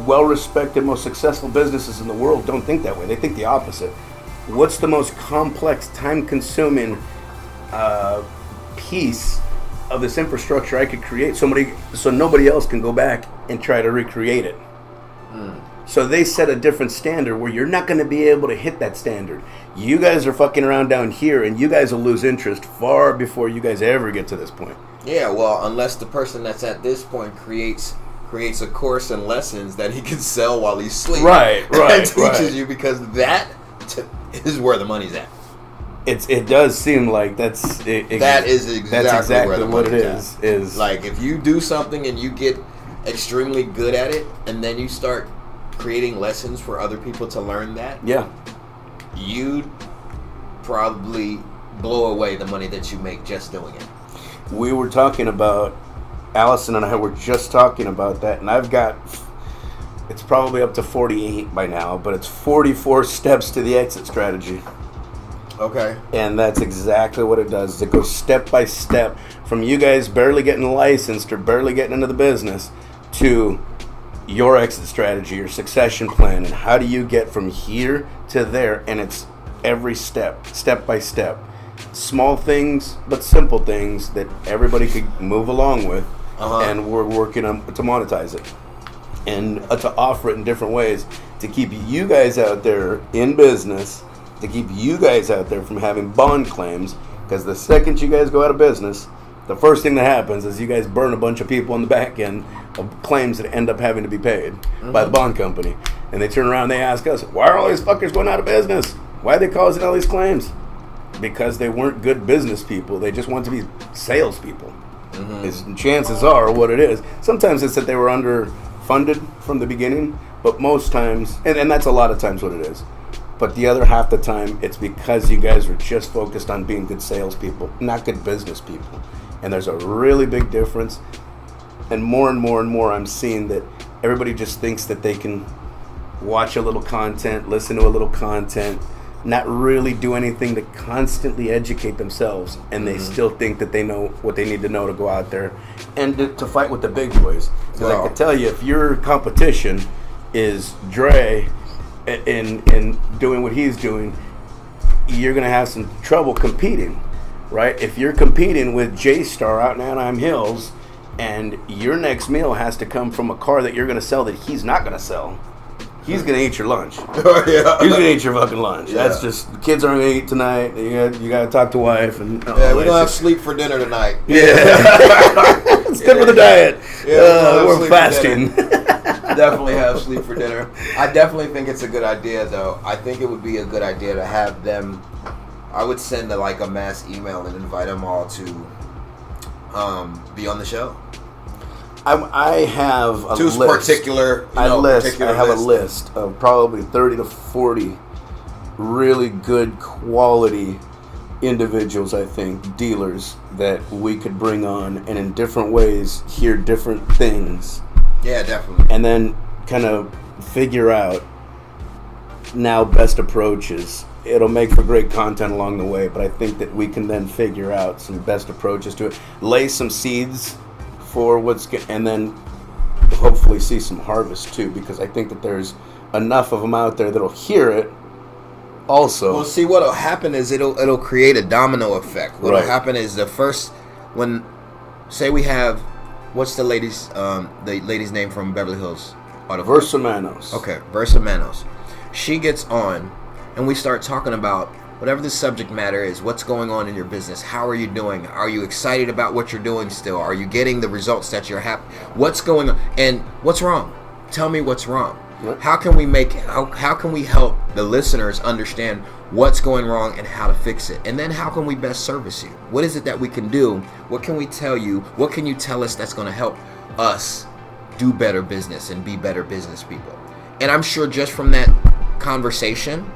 well-respected, most successful businesses in the world don't think that way. They think the opposite. What's the most complex, time-consuming piece of this infrastructure I could create so nobody else can go back and try to recreate it? So they set a different standard where you're not going to be able to hit that standard. You guys are fucking around down here, and you guys will lose interest far before you guys ever get to this point. Yeah, well, unless the person that's at this point creates a course and lessons that he can sell while he's sleeping. Right. And teaches you, because that is where the money's at. It does seem like that is exactly where the money is. Like, if you do something and you get extremely good at it, and then you start creating lessons for other people to learn that, you'd probably blow away the money that you make just doing it. We were talking about, Allison and I were just talking about that, and I've got, it's probably up to 48 by now, but it's 44 steps to the exit strategy. Okay. And that's exactly what it does. It goes step by step from you guys barely getting licensed or barely getting into the business to your exit strategy, your succession plan, and how do you get from here to there. And it's every step by step. Small things, but simple things that everybody could move along with. And we're working on to monetize it and to offer it in different ways to keep you guys out there in business, to keep you guys out there from having bond claims, because the second you guys go out of business, the first thing that happens is you guys burn a bunch of people on the back end of claims that end up having to be paid by the bond company. And they turn around and they ask us, why are all these fuckers going out of business? Why are they causing all these claims? Because they weren't good business people. They just want to be salespeople. Chances are what it is. Sometimes it's that they were underfunded from the beginning, but most times, and that's a lot of times what it is. But the other half the time, it's because you guys were just focused on being good salespeople, not good business people. And there's a really big difference. And more, I'm seeing that everybody just thinks that they can watch a little content, listen to a little content, not really do anything to constantly educate themselves, and they still think that they know what they need to know to go out there and to fight with the big boys. Because I can tell you, if your competition is Dre in doing what he's doing, you're going to have some trouble competing, right? If you're competing with J-Star out in Anaheim Hills, and your next meal has to come from a car that you're going to sell that he's not going to sell, he's going to eat your lunch. He's going to eat your fucking lunch. That's just, the kids aren't going to eat tonight. You got to talk to wife. And we're going to have sleep for dinner tonight. It's good for the diet. We're fasting. Definitely have sleep for dinner. I definitely think it's a good idea, though. I think it would be a good idea to have them, I would send a mass email and invite them all to be on the show. I have a list. I have a list of probably 30 to 40 really good quality individuals, I think, dealers, that we could bring on and in different ways hear different things. Yeah, definitely. And then kind of figure out now best approaches. It'll make for great content along the way, but I think that we can then figure out some best approaches to it, lay some seeds for and then hopefully see some harvest too, because I think that there's enough of them out there that'll hear it also. Well, see, what'll happen is it'll create a domino effect. What'll happen is say we have, what's the lady's name from Beverly Hills? Versa Manos. Okay, Versa Manos. She gets on, and we start talking about whatever the subject matter is. What's going on in your business? How are you doing? Are you excited about what you're doing still? Are you getting the results that you're happy? What's going on? And what's wrong? Tell me what's wrong. Right. How can we help the listeners understand what's going wrong and how to fix it? And then how can we best service you? What is it that we can do? What can we tell you? What can you tell us that's going to help us do better business and be better business people? And I'm sure just from that conversation,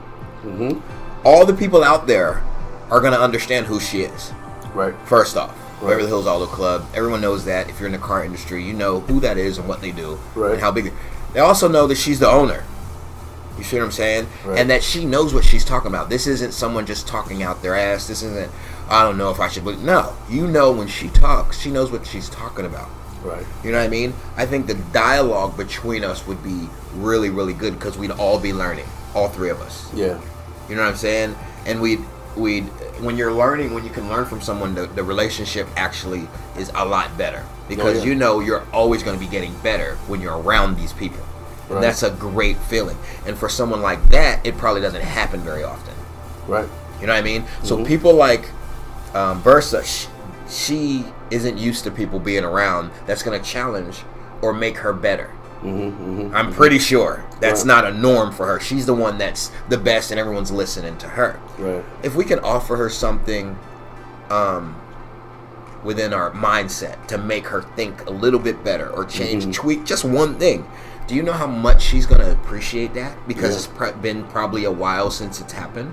all the people out there are going to understand who she is. Right. First off, Right. Beverly Hills Auto Club. Everyone knows that. If you're in the car industry, you know who that is and what they do, Right. and how big. They also know that she's the owner. You see what I'm saying? Right. And that she knows what she's talking about. This isn't someone just talking out their ass. This isn't, I don't know if I should. No, you know when she talks, she knows what she's talking about. Right. You know what I mean? I think the dialogue between us would be really, really good because we'd all be learning, all three of us. Yeah. You know what I'm saying? And we'd when you're learning, when you can learn from someone, the relationship actually is a lot better because you know you're always going to be getting better when you're around these people. Right. That's a great feeling. And for someone like that, it probably doesn't happen very often. Right. You know what I mean? So people like Versa, she isn't used to people being around that's going to challenge or make her better. I'm pretty sure that's not a norm for her. She's the one that's the best and everyone's listening to her. Right. If we can offer her something within our mindset to make her think a little bit better or change, tweak just one thing, do you know how much she's going to appreciate that? Because it's been probably a while since it's happened.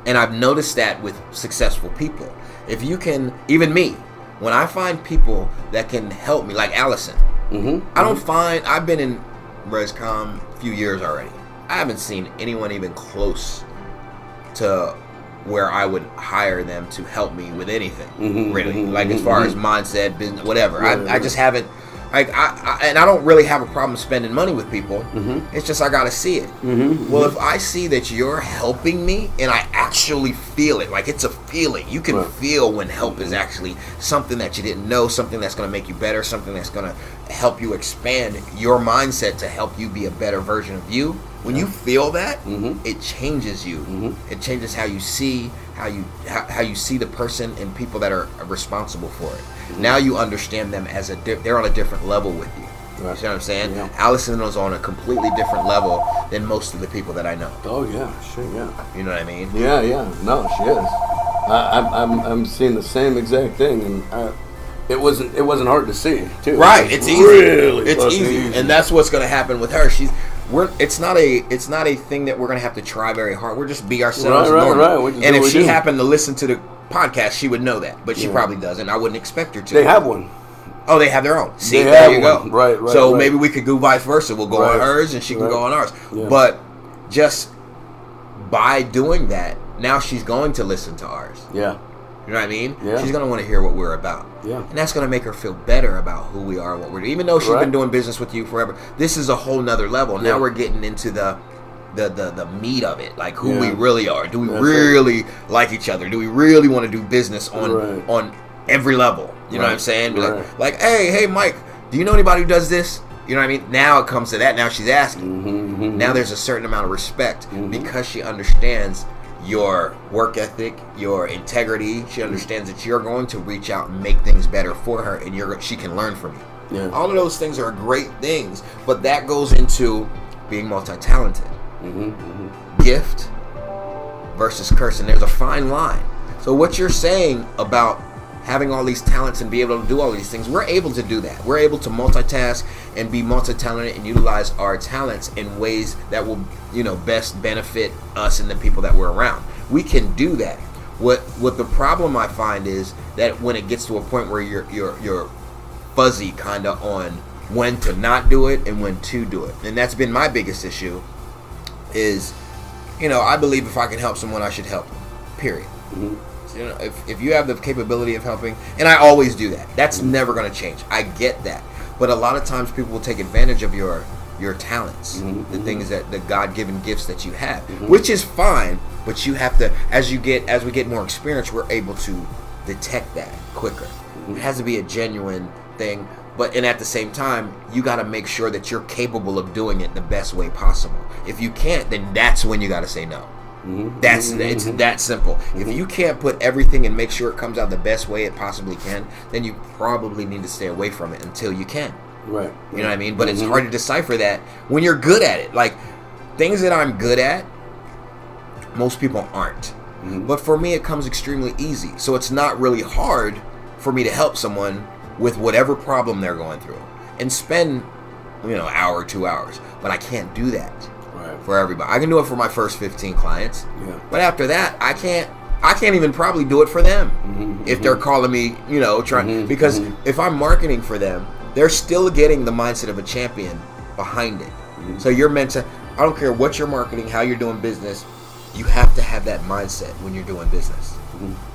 And I've noticed that with successful people. If you can, even me, when I find people that can help me, like Allison, I've been in ResCom a few years already. I haven't seen anyone even close to where I would hire them to help me with anything, really. Like as far as mindset, business, whatever. I just haven't. I don't really have a problem spending money with people. It's just I gotta see it. Well, if I see that you're helping me and I actually feel it, like it's a feeling. You can feel when help is actually something that you didn't know, something that's gonna make you better, something that's gonna help you expand your mindset to help you be a better version of you. When you feel that, it changes you. It changes how you see how you see the person and people that are responsible for it. Now you understand them as they're on a different level with you. You see what I'm saying? Yeah. Allison was on a completely different level than most of the people that I know. Oh yeah, sure, yeah. You know what I mean? Yeah. No, she is. I'm seeing the same exact thing, and it wasn't hard to see too. Right, it's easy. Really, it's easy, and that's what's going to happen with her. It's not a thing that we're going to have to try very hard. We're just be ourselves. Right. And if she happened to listen to the podcast, she would know that, but she probably doesn't. I wouldn't expect her to. They have one. Oh, they have their own. See, They there have you go. one. Right. So maybe we could go vice versa. We'll go on hers, and she can go on ours. Yeah. But just by doing that, now she's going to listen to ours. Yeah. You know what I mean? Yeah. She's going to want to hear what we're about. Yeah. And that's going to make her feel better about who we are and what we're doing. Even though she's been doing business with you forever, this is a whole nother level. Now we're getting into the meat of it, like who we really are. Do we really like each other? Do we really want to do business on every level? You know what I'm saying? Like, hey, Mike, do you know anybody who does this? You know what I mean? Now it comes to that. Now she's asking. Now there's a certain amount of respect because she understands your work ethic, your integrity. She understands that you're going to reach out and make things better for her, and she can learn from you. Yeah. All of those things are great things, but that goes into being multi-talented. Gift versus curse, and there's a fine line. So what you're saying about having all these talents and be able to do all these things, we're able to do that. We're able to multitask and be multi-talented and utilize our talents in ways that will, best benefit us and the people that we're around. We can do that. What the problem I find is that when it gets to a point where you're fuzzy kind of on when to not do it and when to do it, and that's been my biggest issue. Is, I believe if I can help someone, I should help them. Period. So, if you have the capability of helping, and I always do that. That's never going to change. I get that, but a lot of times people will take advantage of your talents, the things the God-given gifts that you have, which is fine. But you have to, as we get more experience, we're able to detect that quicker. It has to be a genuine thing, and at the same time, you got to make sure that you're capable of doing it the best way possible. If you can't, then that's when you got to say no. It's that simple. If you can't put everything and make sure it comes out the best way it possibly can, then you probably need to stay away from it until you can. Right. You know what I mean? But it's hard to decipher that when you're good at it. Like, things that I'm good at, most people aren't. But for me, it comes extremely easy. So it's not really hard for me to help someone with whatever problem they're going through and spend, an hour, 2 hours. But I can't do that for everybody. I can do it for my first 15 clients. Yeah. But after that, I can't even probably do it for them if they're calling me, trying. Because if I'm marketing for them, they're still getting the mindset of a champion behind it. So you're meant to, I don't care what you're marketing, how you're doing business, you have to have that mindset when you're doing business.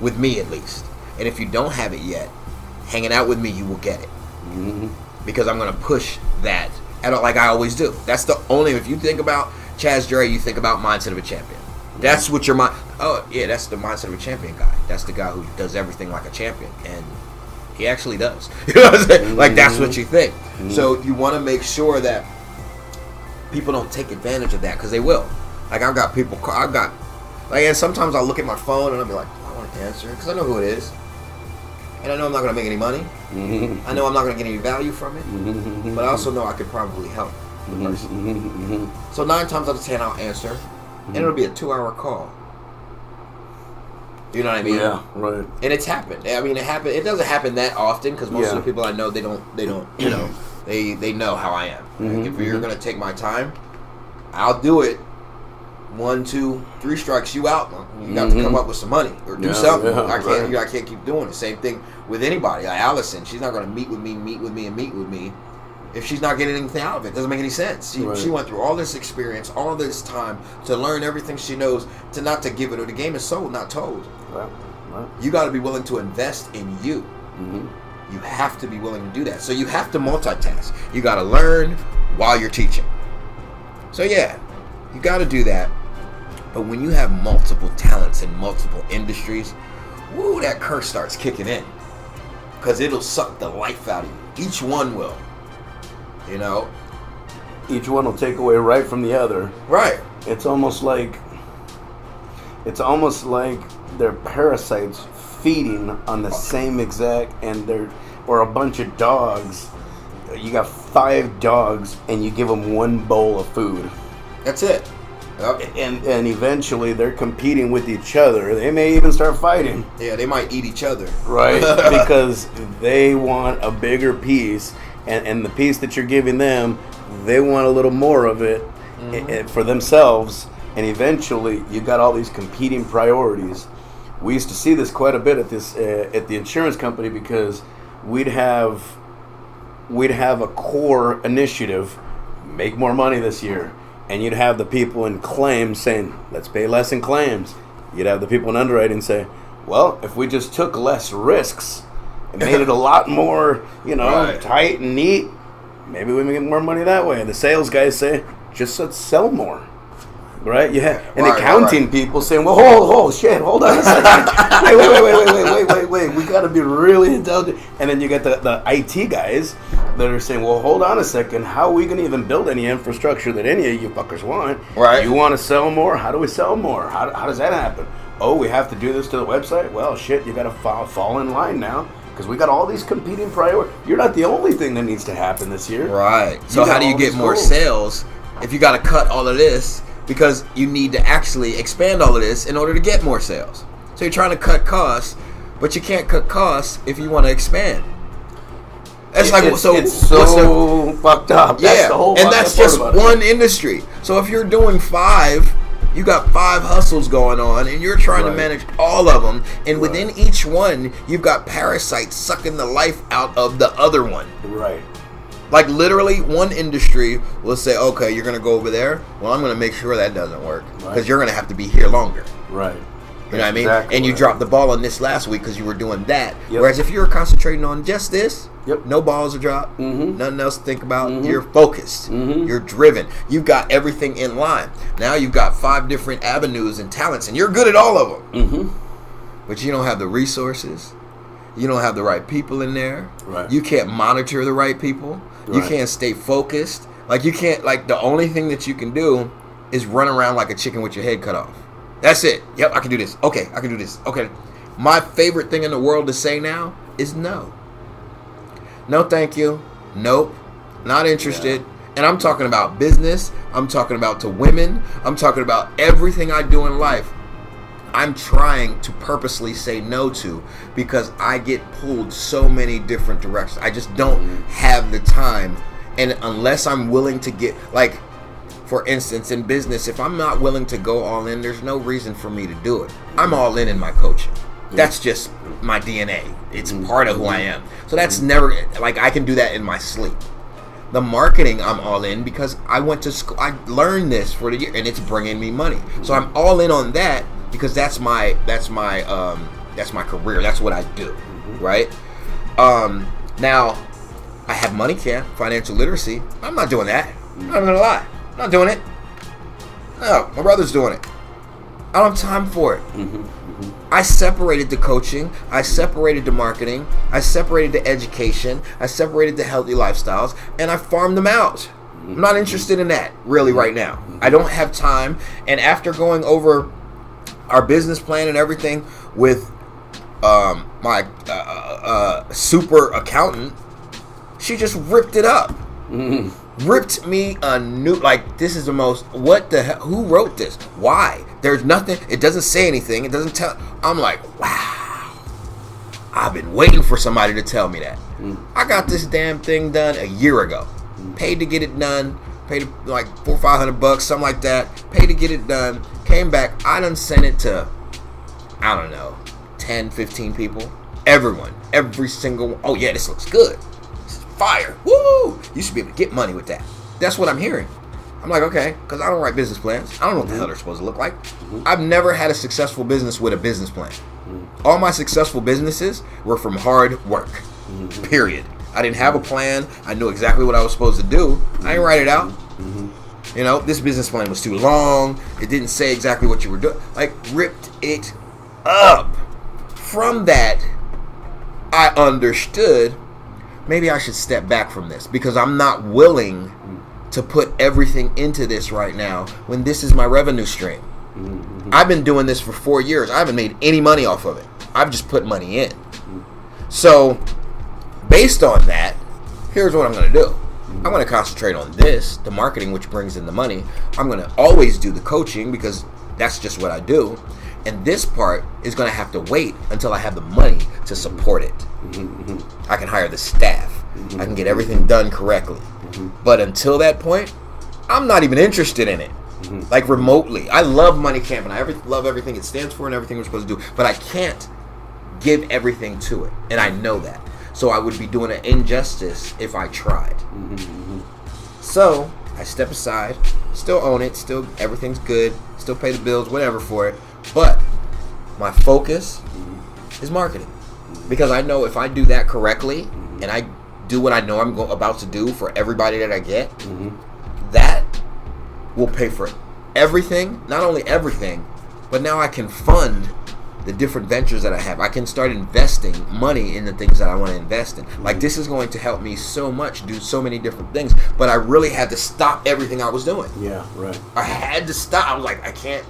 With me, at least. And if you don't have it yet, hanging out with me, you will get it. Because I'm going to push that, like I always do. That's the only, if you think about ChasDre, you think about mindset of a champion. That's what your mind, that's the mindset of a champion guy. That's the guy who does everything like a champion. And he actually does. You know what I'm saying? Like, that's what you think. So you want to make sure that people don't take advantage of that, because they will. Like, and sometimes I'll look at my phone and I'll be like, I want to answer it, because I know who it is. And I know I'm not going to make any money. I know I'm not going to get any value from it. But I also know I could probably help the person. So 9 times out of 10, I'll answer. And it'll be a 2-hour call. You know what I mean? Yeah, right. And it's happened. I mean, it doesn't happen that often, because most of the people I know, they don't, they know how I am. Like, if you're going to take my time, I'll do it. 1, 2, 3 strikes, you out. You got to come up with some money or do something. I can't keep doing the same thing with anybody. Like Allison, she's not going to meet with me if she's not getting anything out of it. It doesn't make any sense. She went through all this experience, all this time to learn everything she knows, to not to give it. Or the game is sold, not told. Right. You got to be willing to invest in you. You have to be willing to do that. So you have to multitask. You got to learn while you're teaching. So yeah, you got to do that. But when you have multiple talents in multiple industries, woo, that curse starts kicking in. Because it'll suck the life out of you. Each one will. Each one will take away right from the other. Right. It's almost like they're parasites feeding on the same exact, or a bunch of dogs. You got 5 dogs and you give them 1 bowl of food. That's it. Yep. And eventually they're competing with each other. They may even start fighting. Yeah, they might eat each other. Right, because they want a bigger piece, and the piece that you're giving them, they want a little more of it for themselves, and eventually you got all these competing priorities. We used to see this quite a bit at the insurance company, because we'd have a core initiative, make more money this year. And you'd have the people in claims saying, let's pay less in claims. You'd have the people in underwriting say, well, if we just took less risks and made it a lot more, tight and neat, maybe we can get more money that way. And the sales guys say, just let's sell more. Right? You have accounting people saying, well, hold on a second. Wait. We got to be really intelligent. And then you get the IT guys that are saying, well, hold on a second. How are we going to even build any infrastructure that any of you fuckers want? Right. You want to sell more? How do we sell more? How does that happen? Oh, we have to do this to the website? Well, shit, you got to fall in line now, because we got all these competing priorities. You're not the only thing that needs to happen this year. Right. So how do you get more sales if you got to cut all of this? Because you need to actually expand all of this in order to get more sales. So you're trying to cut costs, but you can't cut costs if you want to expand. It's so fucked up. Yeah, that's just one industry. So if you're doing 5 You got 5 hustles going on, and you're trying to manage all of them. And within each one, you've got parasites sucking the life out of the other one. Right. Like literally, one industry will say, "Okay, you're going to go over there. Well, I'm going to make sure that doesn't work because you're going to have to be here longer." Right. You know what I mean? And you dropped the ball on this last week because you were doing that. Whereas if you're concentrating on just this, no balls are dropped, nothing else to think about. You're focused. You're driven. You've got everything in line. Now you've got 5 different avenues and talents, and you're good at all of them. But you don't have the resources. You don't have the right people in there. Right. You can't monitor the right people. You can't stay focused. Like you can't. Like the only thing that you can do is run around like a chicken with your head cut off. That's it. Yep, I can do this. Okay, I can do this. Okay. My favorite thing in the world to say now is no. No, thank you. Nope. Not interested. And I'm talking about business. I'm talking about to women. I'm talking about everything I do in life. I'm trying to purposely say no to because I get pulled so many different directions. I just don't have the time. And unless I'm willing to get, like, for instance, in business, if I'm not willing to go all in, there's no reason for me to do it. I'm all in my coaching. That's just my DNA. It's part of who I am. So that's never, like, I can do that in my sleep. The marketing, I'm all in because I went to school. I learned this for the year, and it's bringing me money. So I'm all in on that because that's my career. That's what I do, right? Now, I have money camp, financial literacy. I'm not doing that. I'm not gonna lie. I'm not doing it. No, my brother's doing it. I don't have time for it. I separated the coaching. I separated the marketing. I separated the education. I separated the healthy lifestyles, and I farmed them out. I'm not interested in that really right now. I don't have time. And after going over our business plan and everything with my super accountant, she just ripped it up. Ripped me a new, like, this is the most, what the hell, who wrote this? Why? There's nothing, it doesn't say anything, it doesn't tell, I'm like, wow, I've been waiting for somebody to tell me that. I got this damn thing done a year ago. Paid to get it done, paid like $400 or $500, something like that, paid to get it done, came back, I done sent it to, I don't know, 10, 15 people, everyone, every single one. Oh yeah, this looks good. Fire. Woo! You should be able to get money with that. That's what I'm hearing. I'm like, okay, because I don't write business plans. I don't know what the hell they're supposed to look like. I've never had a successful business with a business plan. All my successful businesses were from hard work. Period. I didn't have a plan. I knew exactly what I was supposed to do. I didn't write it out. You know, this business plan was too long. It didn't say exactly what you were doing. Like, ripped it up. From that, I understood maybe I should step back from this because I'm not willing to put everything into this right now when this is my revenue stream. I've been doing this for 4 years. I haven't made any money off of it. I've just put money in. So, based on that, here's what I'm going to do. I'm going to concentrate on this, the marketing, which brings in the money. I'm going to always do the coaching because that's just what I do. And this part is going to have to wait until I have the money to support it. I can hire the staff. I can get everything done correctly. But until that point, I'm not even interested in it. Like remotely. I love Money Camp and I love everything it stands for and everything we're supposed to do. But I can't give everything to it. And I know that. So I would be doing an injustice if I tried. So I step aside, still own it, still everything's good, still pay the bills, whatever for it. But my focus is marketing because I know if I do that correctly and I do what I know I'm about to do for everybody that I get, that will pay for everything. Not only everything, but now I can fund the different ventures that I have. I can start investing money in the things that I want to invest in. Like this is going to help me so much, do so many different things. But I really had to stop everything I was doing. Yeah, right. I had to stop. I was like, I can't,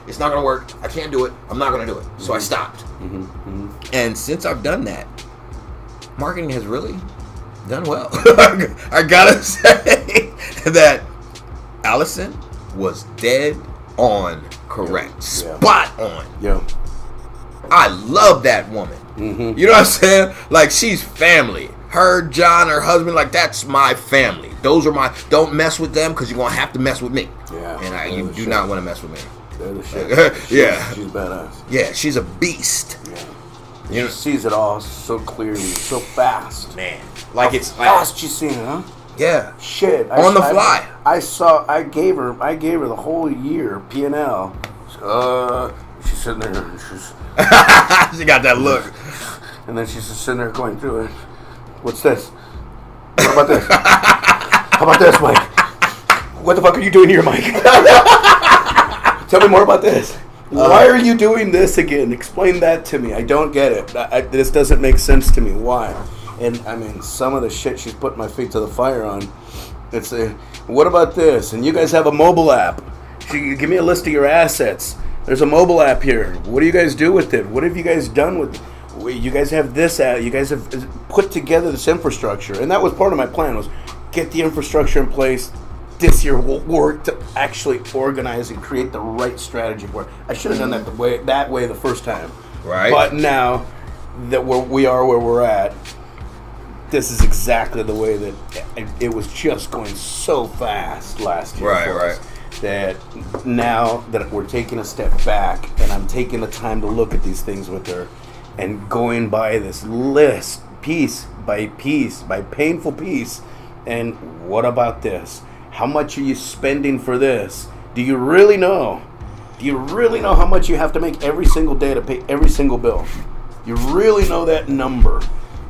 it's not going to work. I can't do it. I'm not going to do it. So I stopped. And since I've done that, marketing has really done well. I got to say that Allison was dead on correct. Spot on. Yeah. I love that woman. You know what I'm saying? Like she's family. Her, John, her husband, like that's my family. those are my. Don't mess with them because you're gonna have to mess with me. Yeah. And you do not want to mess with me. They're the shit. She's badass. Yeah, she's a beast. Yeah. She sees it all so clearly, so fast. Man, like How it's fast she's seeing it, huh? Yeah. Shit. On the fly. I gave her the whole year P&L. She's sitting there and she's. She got that look. And then she's just sitting there going through it. What's this? What about this? How about this, Mike? What the fuck are you doing here, Mike? Tell me more about this. Why are you doing this again? Explain that to me. I don't get it. This doesn't make sense to me. Why? And I mean, some of the shit she's putting my feet to the fire on. It's what about this? And you guys have a mobile app. Give me a list of your assets. There's a mobile app here. What do you guys do with it? What have you guys done with it? You guys have this app. You guys have put together this infrastructure. And that was part of my plan, was get the infrastructure in place. This year we'll work to actually organize and create the right strategy for it. I should have done that that way the first time. Right. But now that we are where we're at, this is exactly the way that it was just going so fast last year. Right. That now that we're taking a step back and I'm taking the time to look at these things with her and going by this list piece by painful piece. And what about this? How much are you spending for this? Do you really know? Do you really know how much you have to make every single day to pay every single bill? You really know that number?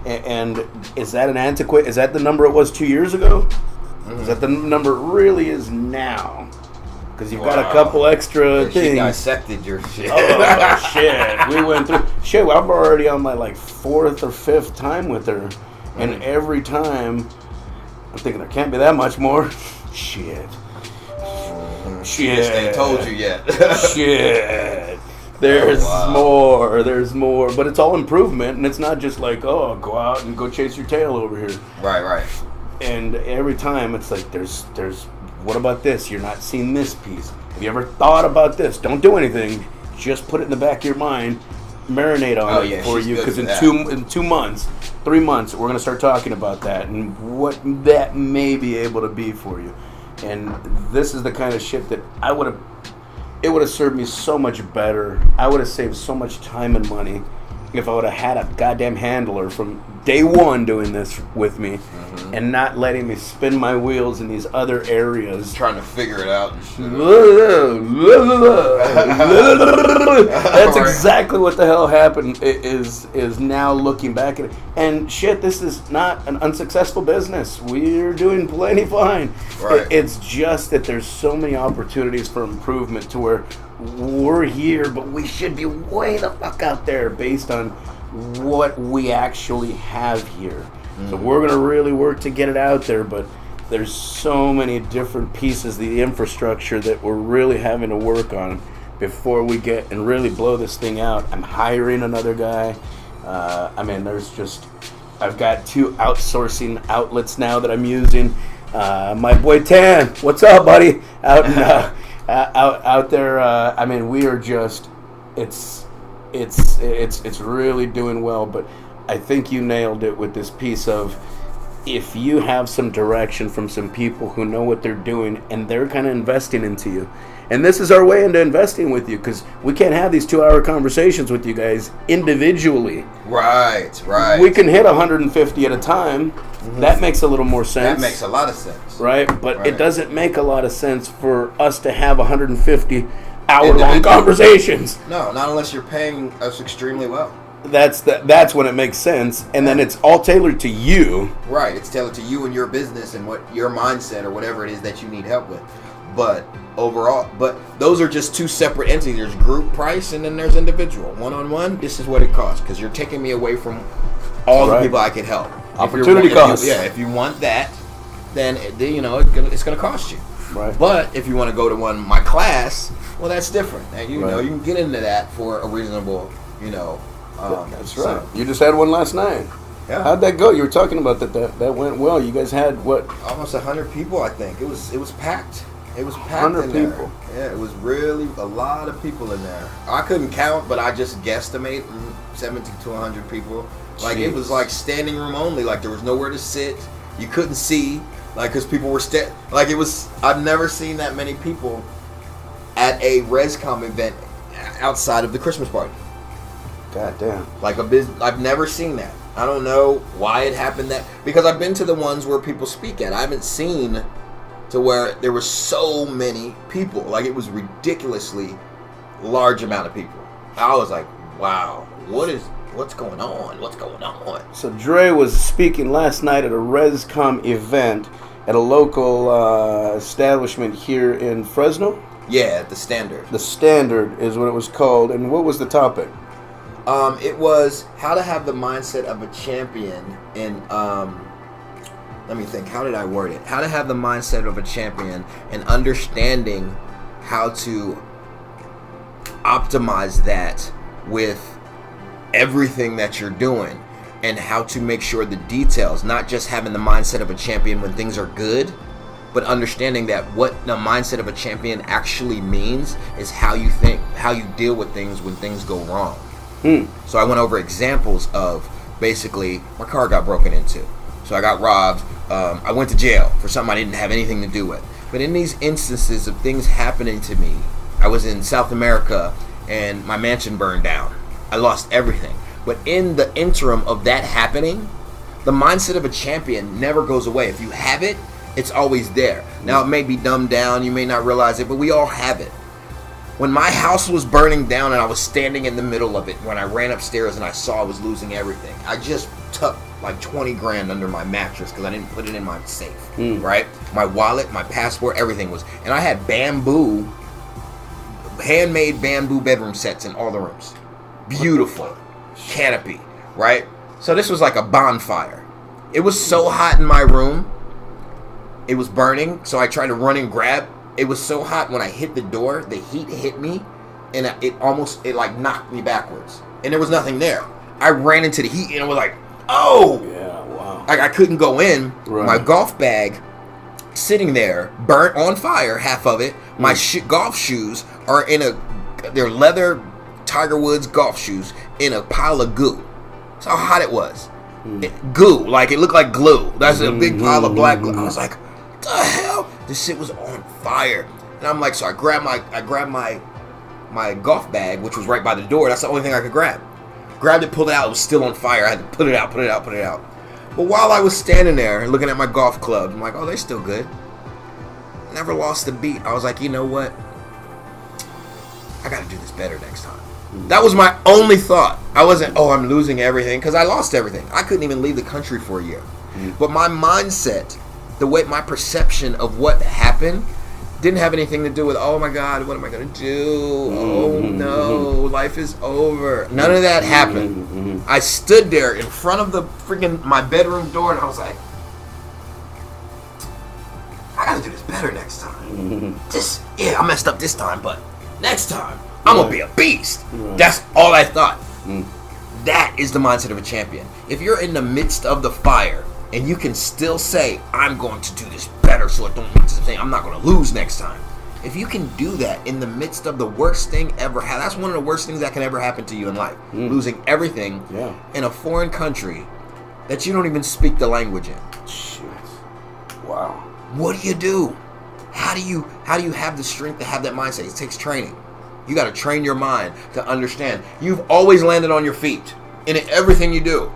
And is that an antiquate? Is that the number it was 2 years ago? Mm-hmm. Is that the number it really is now? Because you've got a couple extra things. She dissected your shit. Oh, shit. We went through. Shit, I'm already on my fourth or fifth time with her. Mm-hmm. And every time, I'm thinking there can't be that much more. Shit. Mm-hmm. Shit. She just ain't told you yet. Shit. There's more. There's more. But it's all improvement. And it's not just go out and go chase your tail over here. Right. And every time it's there's what about this? You're not seeing this piece. Have you ever thought about this? Don't do anything. Just put it in the back of your mind. Marinate on it for you. Because in 2 months, 3 months, we're going to start talking about that and what that may be able to be for you. And this is the kind of shit that it would have served me so much better. I would have saved so much time and money if I would have had a goddamn handler from day one doing this with me, and not letting me spin my wheels in these other areas. Trying to figure it out and shit. That's exactly what the hell happened, is now looking back at it. And shit, this is not an unsuccessful business. We're doing plenty fine. Right. It's just that there's so many opportunities for improvement to where we're here, but we should be way the fuck out there based on what we actually have here. So we're going to really work to get it out there, but there's so many different pieces of the infrastructure that we're really having to work on before we get and really blow this thing out. I'm hiring another guy. I've got 2 outsourcing outlets now that I'm using. My boy Tan, what's up, buddy? Out there. We are just, it's really doing well, but I think you nailed it with this piece of, if you have some direction from some people who know what they're doing and they're kind of investing into you. And this is our way into investing with you, because we can't have these 2-hour conversations with you guys individually. Right. We can hit 150 at a time. Mm-hmm. That makes a little more sense. That makes a lot of sense. Right? But it doesn't make a lot of sense for us to have 150 hour-long conversations. No, not unless you're paying us extremely well. That's when it makes sense, and then it's all tailored to you. Right, it's tailored to you and your business and what your mindset or whatever it is that you need help with. But overall, those are just 2 separate entities. There's group price and then there's individual. One-on-one, this is what it costs, because you're taking me away from all the people I could help. Opportunity cost. If you want that, then it's going to cost you. Right. But if you want to go to my class, well, that's different. And you can get into that for a reasonable, that's right. You just had one last night. Yeah. How'd that go? You were talking about that went well. You guys had what? Almost 100 people, I think. It was packed. It was packed 100 in people. There. Yeah, it was really a lot of people in there. I couldn't count, but I just guesstimate 70 to 100 people. It was like standing room only. Like there was nowhere to sit. You couldn't see. Like, because people were like, it was. I've never seen that many people at a ResCom event outside of the Christmas party. God damn. Like I've never seen that. I don't know why it happened because I've been to the ones where people speak at. I haven't seen to where there were so many people. Like, it was ridiculously large amount of people. I was like, wow, what's going on? What's going on? So Dre was speaking last night at a ResCom event at a local establishment here in Fresno. Yeah, at the Standard. The Standard is what it was called. And what was the topic? It was how to have the mindset of a champion in, let me think, how did I word it? How to have the mindset of a champion and understanding how to optimize that with everything that you're doing and how to make sure the details, not just having the mindset of a champion when things are good, but understanding that what the mindset of a champion actually means is how you think, how you deal with things when things go wrong. So I went over examples of basically my car got broken into. So I got robbed. I went to jail for something I didn't have anything to do with. But in these instances of things happening to me, I was in South America and my mansion burned down. I lost everything. But in the interim of that happening, the mindset of a champion never goes away. If you have it, it's always there. Now, it may be dumbed down. You may not realize it, but we all have it. When my house was burning down and I was standing in the middle of it, when I ran upstairs and I saw I was losing everything, I just tucked like 20 grand under my mattress because I didn't put it in my safe, right? My wallet, my passport, everything was. And I had handmade bamboo bedroom sets in all the rooms. Beautiful. Canopy, right? So this was like a bonfire. It was so hot in my room. It was burning, so I tried to run and grab. It was so hot when I hit the door, the heat hit me, and it like knocked me backwards. And there was nothing there. I ran into the heat, and I was like, oh! Yeah, wow. Like, I couldn't go in. Right. My golf bag, sitting there, burnt on fire, half of it. My golf shoes are they're leather Tiger Woods golf shoes in a pile of goo. That's how hot it was. Goo, like it looked like glue. That's a big pile of black glue. I was like, what the hell? This shit was on fire. And I'm like, so I grabbed my golf bag, which was right by the door. That's the only thing I could grab. Grabbed it, pulled it out. It was still on fire. I had to put it out. But while I was standing there looking at my golf club, I'm like, oh, they're still good. Never lost a beat. I was like, you know what? I got to do this better next time. That was my only thought. I wasn't, I'm losing everything, because I lost everything. I couldn't even leave the country for a year. But my mindset, my perception of what happened didn't have anything to do with, oh my God, what am I going to do? Oh no, life is over. None of that happened. I stood there in front of the freaking my bedroom door and I was like, I got to do this better next time. I messed up this time, but next time, I'm going to be a beast. That's all I thought. That is the mindset of a champion. If you're in the midst of the fire and you can still say, I'm going to do this better so I don't make this thing, I'm not going to lose next time. If you can do that in the midst of the worst thing ever, that's one of the worst things that can ever happen to you in life. Losing everything in a foreign country that you don't even speak the language in. Shit. Wow. What do? How do you have the strength to have that mindset? It takes training. You got to train your mind to understand. You've always landed on your feet in everything you do.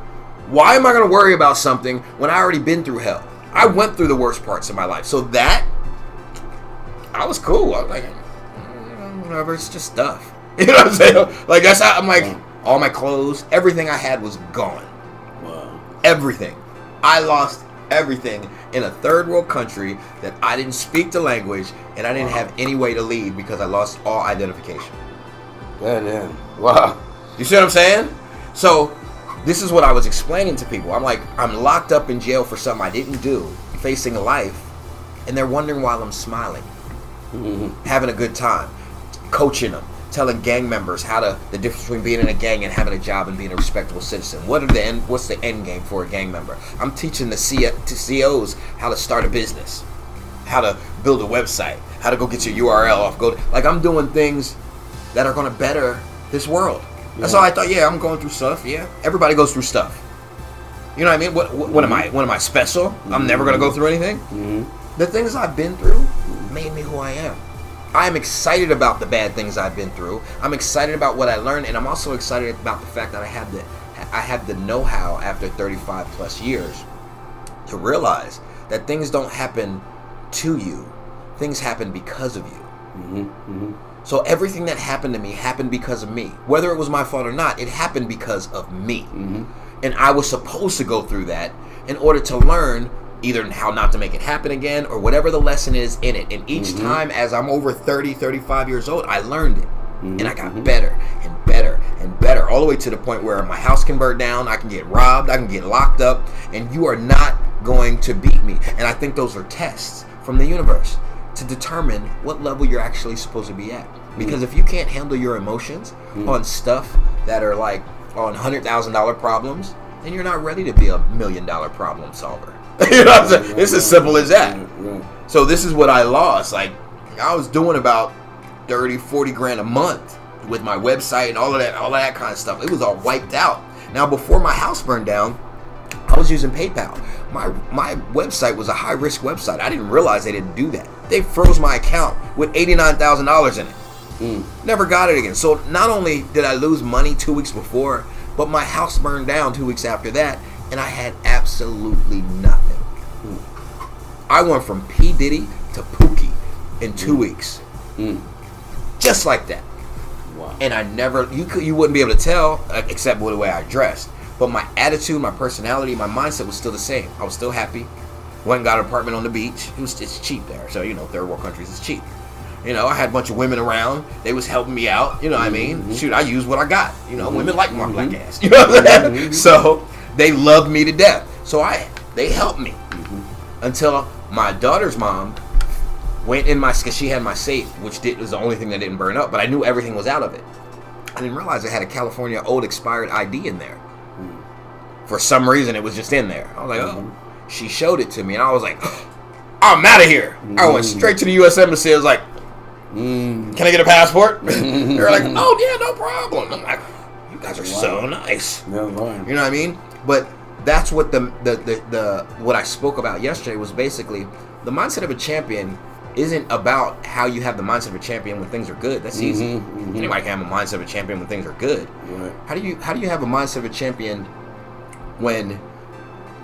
Why am I going to worry about something when I already been through hell? I went through the worst parts of my life. So that, I was cool. I was like, whatever, it's just stuff. You know what I'm saying? Like, that's how I'm like, all my clothes, everything I had was gone. Wow. Everything. I lost everything in a third world country that I didn't speak the language and I didn't have any way to leave because I lost all identification. Goddamn. Wow. You see what I'm saying? So this is what I was explaining to people. I'm like, I'm locked up in jail for something I didn't do, facing life, and they're wondering why I'm smiling, having a good time, coaching them, telling gang members the difference between being in a gang and having a job and being a respectable citizen. What's the end game for a gang member? I'm teaching the COs how to start a business, how to build a website, how to go get your URL off. I'm doing things that are going to better this world. That's all I thought. Yeah, I'm going through stuff. Yeah, everybody goes through stuff. You know what I mean? What am I? What am I special? I'm never gonna go through anything. Mm-hmm. The things I've been through made me who I am. I'm excited about the bad things I've been through. I'm excited about what I learned, and I'm also excited about the fact that I have the know-how after 35 plus years to realize that things don't happen to you. Things happen because of you. Mm-hmm. Mm-hmm. So everything that happened to me happened because of me. Whether it was my fault or not, it happened because of me. Mm-hmm. And I was supposed to go through that in order to learn either how not to make it happen again or whatever the lesson is in it. And each time as I'm over 30, 35 years old, I learned it. And I got better and better and better, all the way to the point where my house can burn down, I can get robbed, I can get locked up, and you are not going to beat me. And I think those are tests from the universe to determine what level you're actually supposed to be at. Because if you can't handle your emotions on stuff that are like on $100,000 problems, then you're not ready to be $1 million problem solver. You know what I'm saying? It's as simple as that. So this is what I lost. Like, I was doing about 30, 40 grand a month with my website and all of that kind of stuff. It was all wiped out. Now, before my house burned down, I was using PayPal. My website was a high-risk website. I didn't realize they didn't do that. They froze my account with $89,000 in it. Never got it again. So not only did I lose money 2 weeks before, but my house burned down 2 weeks after that, and I had absolutely nothing. I went from P. Diddy to Pookie in 2 weeks. Just like that. Wow. And I never, you wouldn't be able to tell, except with the way I dressed. But my attitude, my personality, my mindset was still the same. I was still happy. Went and got an apartment on the beach. It's cheap there. So, third world countries, it's cheap. I had a bunch of women around. They was helping me out. You know what I mean? Shoot, I used what I got. Women like my black ass. You know what I'm saying? So they loved me to death. So they helped me until my daughter's mom went in because she had my safe, which was the only thing that didn't burn up. But I knew everything was out of it. I didn't realize I had a California old expired ID in there. For some reason, it was just in there. I was like, oh. She showed it to me, and I was like, I'm out of here. I went straight to the U.S. Embassy. I was like, can I get a passport? They were like, oh, yeah, no problem. I'm like, you guys are so nice. You know what I mean? But that's what what I spoke about yesterday was basically the mindset of a champion isn't about how you have the mindset of a champion when things are good. That's easy. Anybody can have a mindset of a champion when things are good. Right. How do you have a mindset of a champion when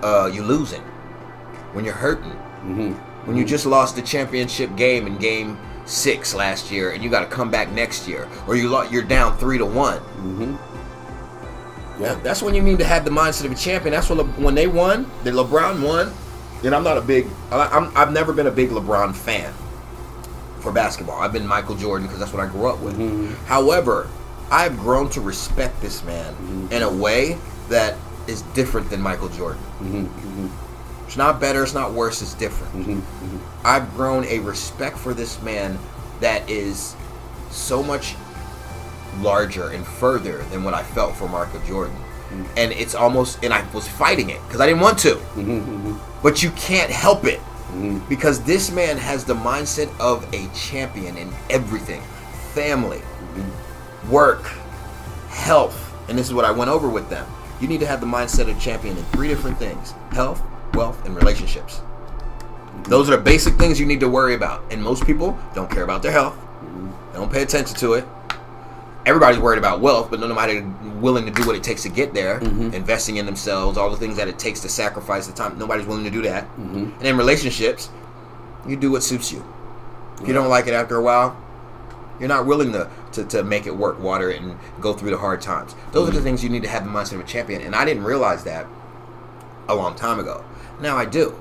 you're losing, when you're hurting, when you just lost the championship game in Game 6 last year and you got to come back next year, or you're down 3-1? Yeah, that's when you need to have the mindset of a champion. That's when they won. LeBron won. And I've never been a big LeBron fan for basketball. I've been Michael Jordan because that's what I grew up with. However, I've grown to respect this man in a way that is different than Michael Jordan. It's not better, it's not worse, it's different. I've grown a respect for this man that is so much larger and further than what I felt for Michael Jordan. And it's almost, and I was fighting it because I didn't want to. But you can't help it because this man has the mindset of a champion in everything. Family, work, health. And this is what I went over with them. You need to have the mindset of a champion in 3 different things: health, wealth, and relationships. Those are the basic things you need to worry about. And most people don't care about their health. They don't pay attention to it. Everybody's worried about wealth, but nobody's willing to do what it takes to get there. Investing in themselves, all the things that it takes to sacrifice the time. Nobody's willing to do that. And in relationships, you do what suits you. If you don't like it after a while, you're not willing to make it work, water it, and go through the hard times. Those are the things you need to have the mindset of a champion. And I didn't realize that a long time ago. Now I do.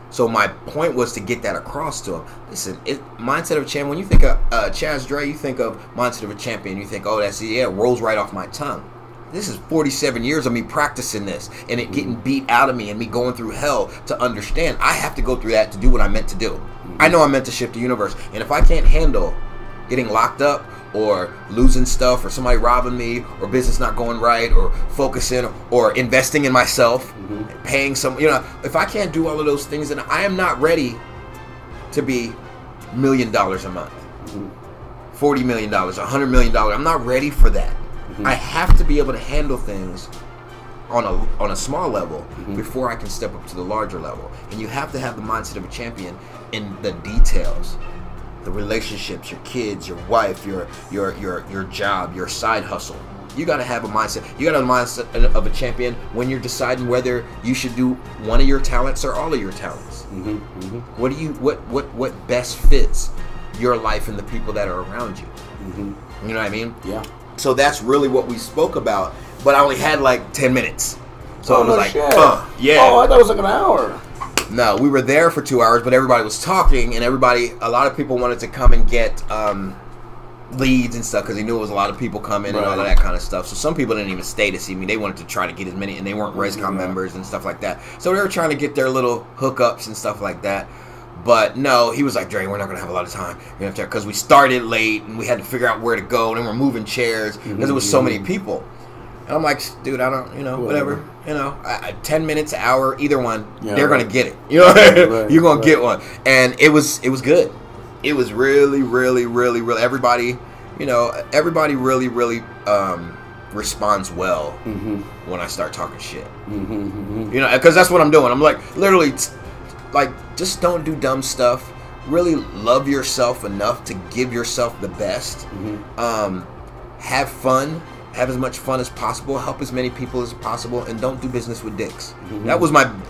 So my point was to get that across to him. Listen, mindset of a champion. When you think of ChasDre, you think of mindset of a champion. You think, oh, it rolls right off my tongue. This is 47 years of me practicing this and it getting beat out of me and me going through hell to understand. I have to go through that to do what I'm meant to do. I know I'm meant to shift the universe. And if I can't handle getting locked up or losing stuff or somebody robbing me or business not going right or focusing or investing in myself, paying some, if I can't do all of those things, then I am not ready to be $1 million a month, $40 million, $100 million. I'm not ready for that. I have to be able to handle things on a small level before I can step up to the larger level. And you have to have the mindset of a champion in the details, the relationships, your kids, your wife, your job, your side hustle. You got to have a mindset. You got to have a mindset of a champion when you're deciding whether you should do one of your talents or all of your talents. What best fits your life and the people that are around you. You know what I mean? Yeah. So that's really what we spoke about, but I only had like 10 minutes. So I was like, yeah. Oh, I thought it was like an hour. No, we were there for 2 hours, but everybody was talking, and a lot of people wanted to come and get leads and stuff because they knew it was a lot of people coming and all of that kind of stuff. So some people didn't even stay to see me. They wanted to try to get as many, and they weren't ResCon members and stuff like that. So they were trying to get their little hookups and stuff like that. But no, he was like, Dre, we're not going to have a lot of time. Because we started late, and we had to figure out where to go, and we're moving chairs because there was so many people. And I'm like, dude, I don't, whatever. 10 minutes, an hour, either one, they're going to get it. You're going to get one. And it was good. It was really, really, really, really, everybody really, really responds well when I start talking shit. Because that's what I'm doing. I'm like, literally, just don't do dumb stuff. Really love yourself enough to give yourself the best. Have fun. Have as much fun as possible. Help as many people as possible, and don't do business with dicks.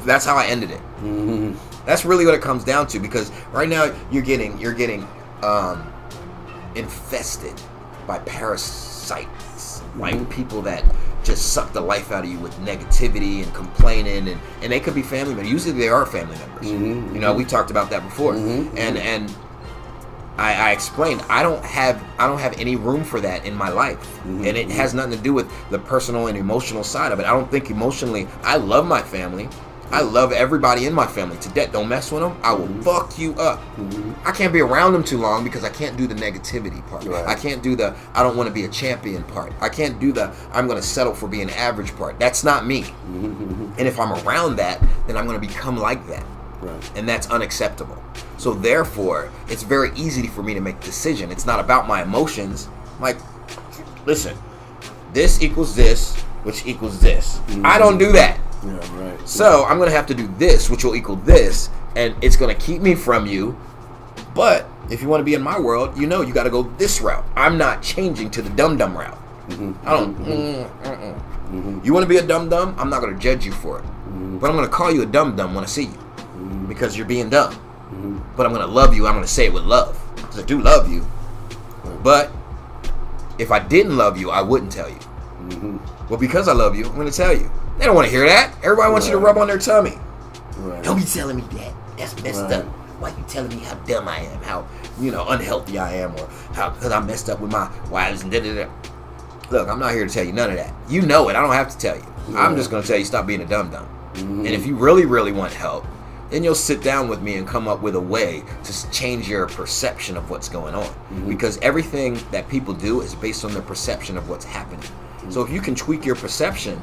That's how I ended it. That's really what it comes down to, because right now you're getting infested by parasites, like people that just suck the life out of you with negativity and complaining, and they could be family members. Usually they are family members. We talked about that before, and I explained I don't have any room for that in my life, and it has nothing to do with the personal and emotional side of it. I don't think emotionally. I love my family. I love everybody in my family to death. Don't mess with them. I will fuck you up. I can't be around them too long because I can't do the negativity part. I can't do the I don't want to be a champion part. I can't do the I'm going to settle for being average part. That's not me. And if I'm around that, then I'm going to become like that. And that's unacceptable. So therefore, it's very easy for me to make a decision. It's not about my emotions. Like, listen, this equals this, which equals this. I don't do that. So I'm going to have to do this, which will equal this, and it's going to keep me from you. But if you want to be in my world, you got to go this route. I'm not changing to the dum-dum route. I don't. You want to be a dum-dum? I'm not going to judge you for it. But I'm going to call you a dum-dum when I see you. Because you're being dumb. But I'm going to love you. I'm going to say it with love. Because I do love you. But if I didn't love you, I wouldn't tell you. Well, because I love you, I'm going to tell you. They don't want to hear that. Everybody wants you to rub on their tummy. Don't be telling me that. That's messed up. Why you telling me how dumb I am? How, unhealthy I am? Or how, because I messed up with my wives and da-da-da. Look, I'm not here to tell you none of that. You know it. I don't have to tell you. I'm just going to tell you stop being a dum-dum. And if you really, really want help, then you'll sit down with me and come up with a way to change your perception of what's going on. Because everything that people do is based on their perception of what's happening. So if you can tweak your perception,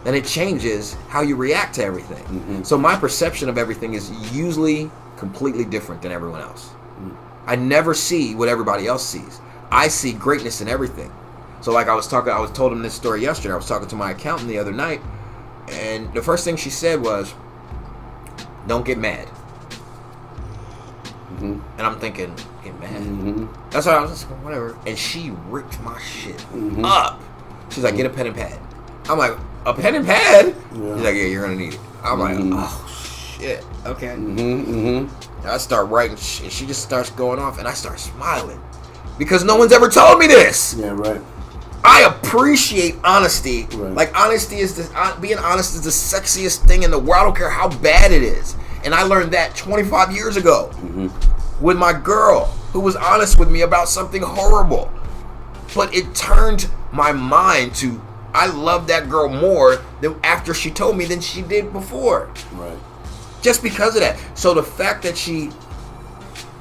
then it changes how you react to everything. So my perception of everything is usually completely different than everyone else. I never see what everybody else sees. I see greatness in everything. So like I was told him this story yesterday. I was talking to my accountant the other night, and the first thing she said was, don't get mad. And I'm thinking, get mad? That's why I was just like, whatever. And she ripped my shit up. She's like, get a pen and pad. I'm like, a pen and pad? She's like, yeah, you're going to need it. I'm like, oh, shit. Okay. I start writing shit. She just starts going off, and I start smiling. Because no one's ever told me this. I appreciate honesty. Like, honesty is being honest is the sexiest thing in the world. I don't care how bad it is. And I learned that 25 years ago with my girl who was honest with me about something horrible. But it turned my mind to, I love that girl more than after she told me than she did before. Just because of that. So the fact that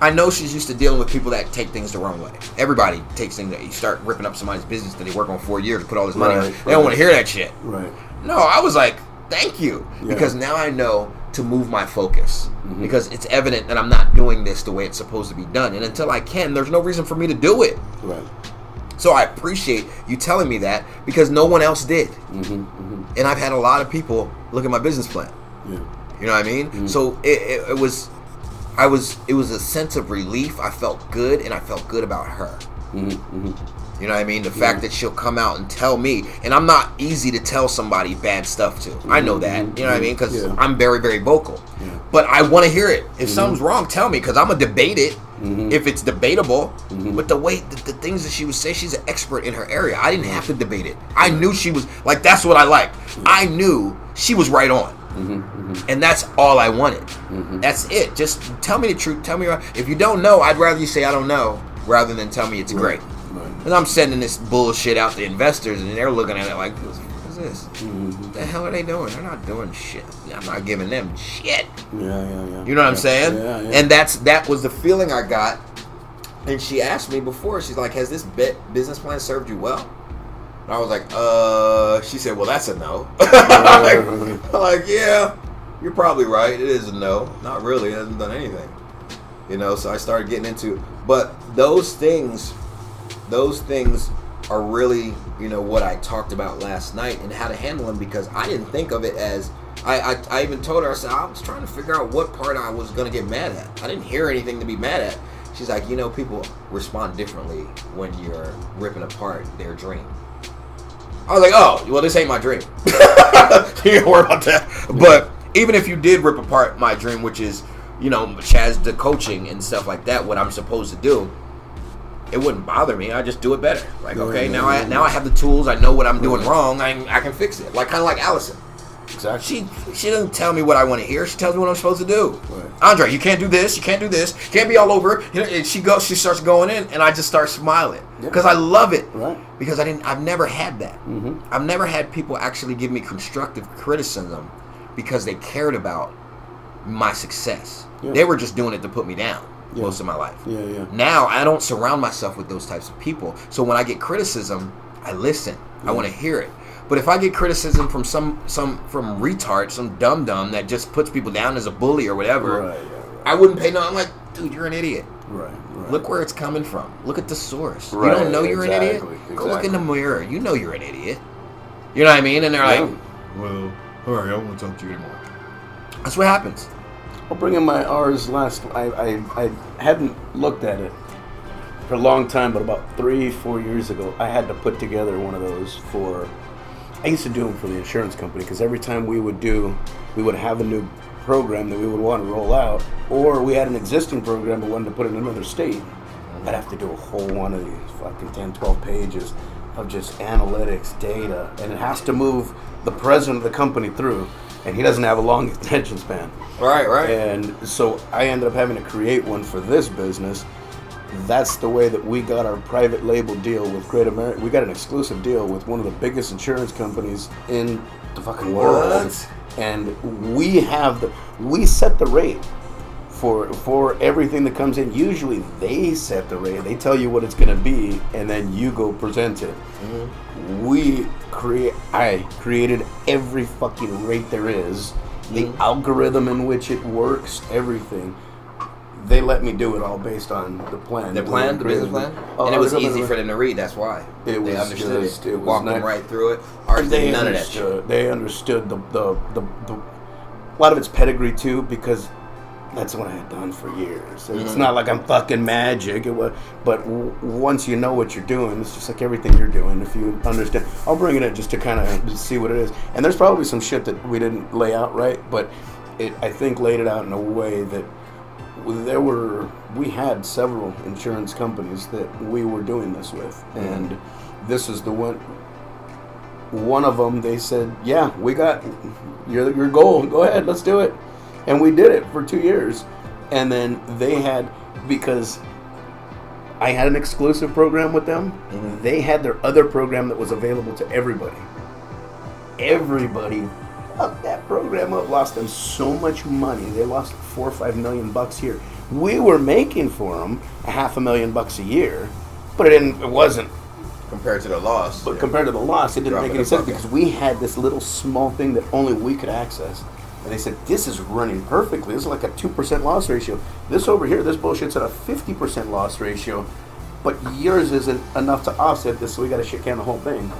I know she's used to dealing with people that take things the wrong way. Everybody takes things that you start ripping up somebody's business that they work on 4 years to put all this money on. They don't want to hear that shit. No, I was like, thank you. Because now I know to move my focus. Because it's evident that I'm not doing this the way it's supposed to be done. And until I can, there's no reason for me to do it. So I appreciate you telling me that because no one else did. And I've had a lot of people look at my business plan. Yeah. You know what I mean? So it was a sense of relief. I felt good, and I felt good about her. You know what I mean? The fact that she'll come out and tell me, and I'm not easy to tell somebody bad stuff to. I know that. You know what I mean? Because I'm very, very vocal. But I want to hear it. If something's wrong, tell me, because I'm going to debate it if it's debatable. But the way, the things that she would say, she's an expert in her area. I didn't have to debate it. I knew she was, like, that's what I like. I knew she was right on. And that's all I wanted. That's it. Just tell me the truth. Tell me. If you don't know, I'd rather you say I don't know rather than tell me it's great. And I'm sending this bullshit out to investors, and they're looking at it like, what is this? What the hell are they doing? They're not doing shit. I'm not giving them shit. Yeah. You know what I'm saying? Yeah. And that was the feeling I got. And she asked me before, she's like, has this business plan served you well? And I was like, she said, well, that's a no. I'm like, yeah, you're probably right. It is a no. Not really. It hasn't done anything. You know, so I started getting into, but those things are really, you know, what I talked about last night and how to handle them, because I didn't think of it as, I even told her, I said, I was trying to figure out what part I was going to get mad at. I didn't hear anything to be mad at. She's like, you know, people respond differently when you're ripping apart their dream. I was like, oh, well, this ain't my dream. You don't worry about that. But even if you did rip apart my dream, which is, you know, ChasDre coaching and stuff like that, what I'm supposed to do, it wouldn't bother me. I just do it better. Like, okay, now I have the tools. I know what I'm doing wrong. I can fix it. Like, kind of like Allison. Exactly. She doesn't tell me what I want to hear. She tells me what I'm supposed to do. Right. Andre, you can't do this. You can't do this. You can't be all over. You know, and she starts going in, and I just start smiling because I love it. Right. Because I've never had that. I've never had people actually give me constructive criticism because they cared about my success. Yeah. They were just doing it to put me down. Most of my life. Now I don't surround myself with those types of people. So when I get criticism, I listen. I want to hear it. But if I get criticism from some retard, some dum-dum that just puts people down as a bully or whatever, I wouldn't pay no. I'm like, dude, you're an idiot. Right. Look where it's coming from. Look at the source. You don't know you're an idiot? Go look in the mirror. You know you're an idiot. You know what I mean? And they're like, well, all right, I won't talk to you anymore. That's what happens. I'll bring in my R's last. I hadn't looked at it for a long time, but about 3-4 years ago, I had to put together one of those for. I used to do them for the insurance company because every time we would have a new program that we would want to roll out, or we had an existing program but wanted to put in another state, I'd have to do a whole one of these fucking 10-12 pages of just analytics, data, and it has to move the president of the company through, and he doesn't have a long attention span. Right. And so I ended up having to create one for this business. That's the way that we got our private label deal with Great America. We got an exclusive deal with one of the biggest insurance companies in the fucking world. And we set the rate for everything that comes in. Usually they set the rate. They tell you what it's going to be, and then you go present it. I created every fucking rate there is, the algorithm in which it works, everything. They let me do it all based on the plan. The business plan? And it was easy for them to read, that's why. They understood it. Walked them right through it. Ours did none of that shit. They understood a lot of it's pedigree too, because that's what I had done for years. It's not like I'm fucking magic. But once you know what you're doing, it's just like everything you're doing. If you understand, I'll bring it in just to kind of see what it is. And there's probably some shit that we didn't lay out right, but I think laid it out in a way that we had several insurance companies that we were doing this with, and this is the one of them. They said, yeah, we got your goal, go ahead, let's do it. And we did it for 2 years. And then because I had an exclusive program with them, they had their other program that was available to everybody. Everybody fucked that program up, lost them so much money. They lost $4 or $5 million here. We were making for them $500,000 a year, but it wasn't compared to the loss. But compared to the loss, it didn't make any sense because we had this little small thing that only we could access. And they said, this is running perfectly. This is like a 2% loss ratio. This over here, this bullshit's at a 50% loss ratio. but yours isn't enough to offset this, so we got to shit can the whole thing.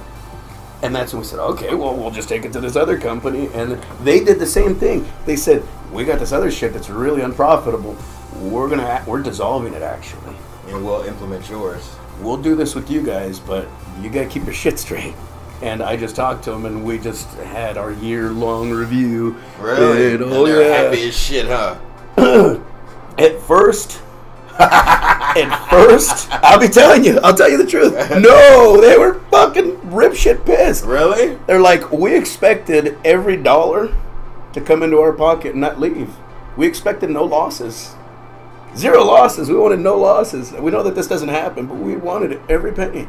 And that's when we said, okay, well, we'll just take it to this other company. And they did the same thing. They said, we got this other shit that's really unprofitable. We're dissolving it, actually. And we'll implement yours. We'll do this with you guys, but you got to keep your shit straight. And I just talked to them, and we just had our year-long review. Really? And, oh, they're happy as shit, huh? At first, I'll tell you the truth. No, they were fucking rip shit pissed. Really? They're like, we expected every dollar to come into our pocket and not leave. We expected no losses. 0 losses. We wanted no losses. We know that this doesn't happen, but we wanted every penny.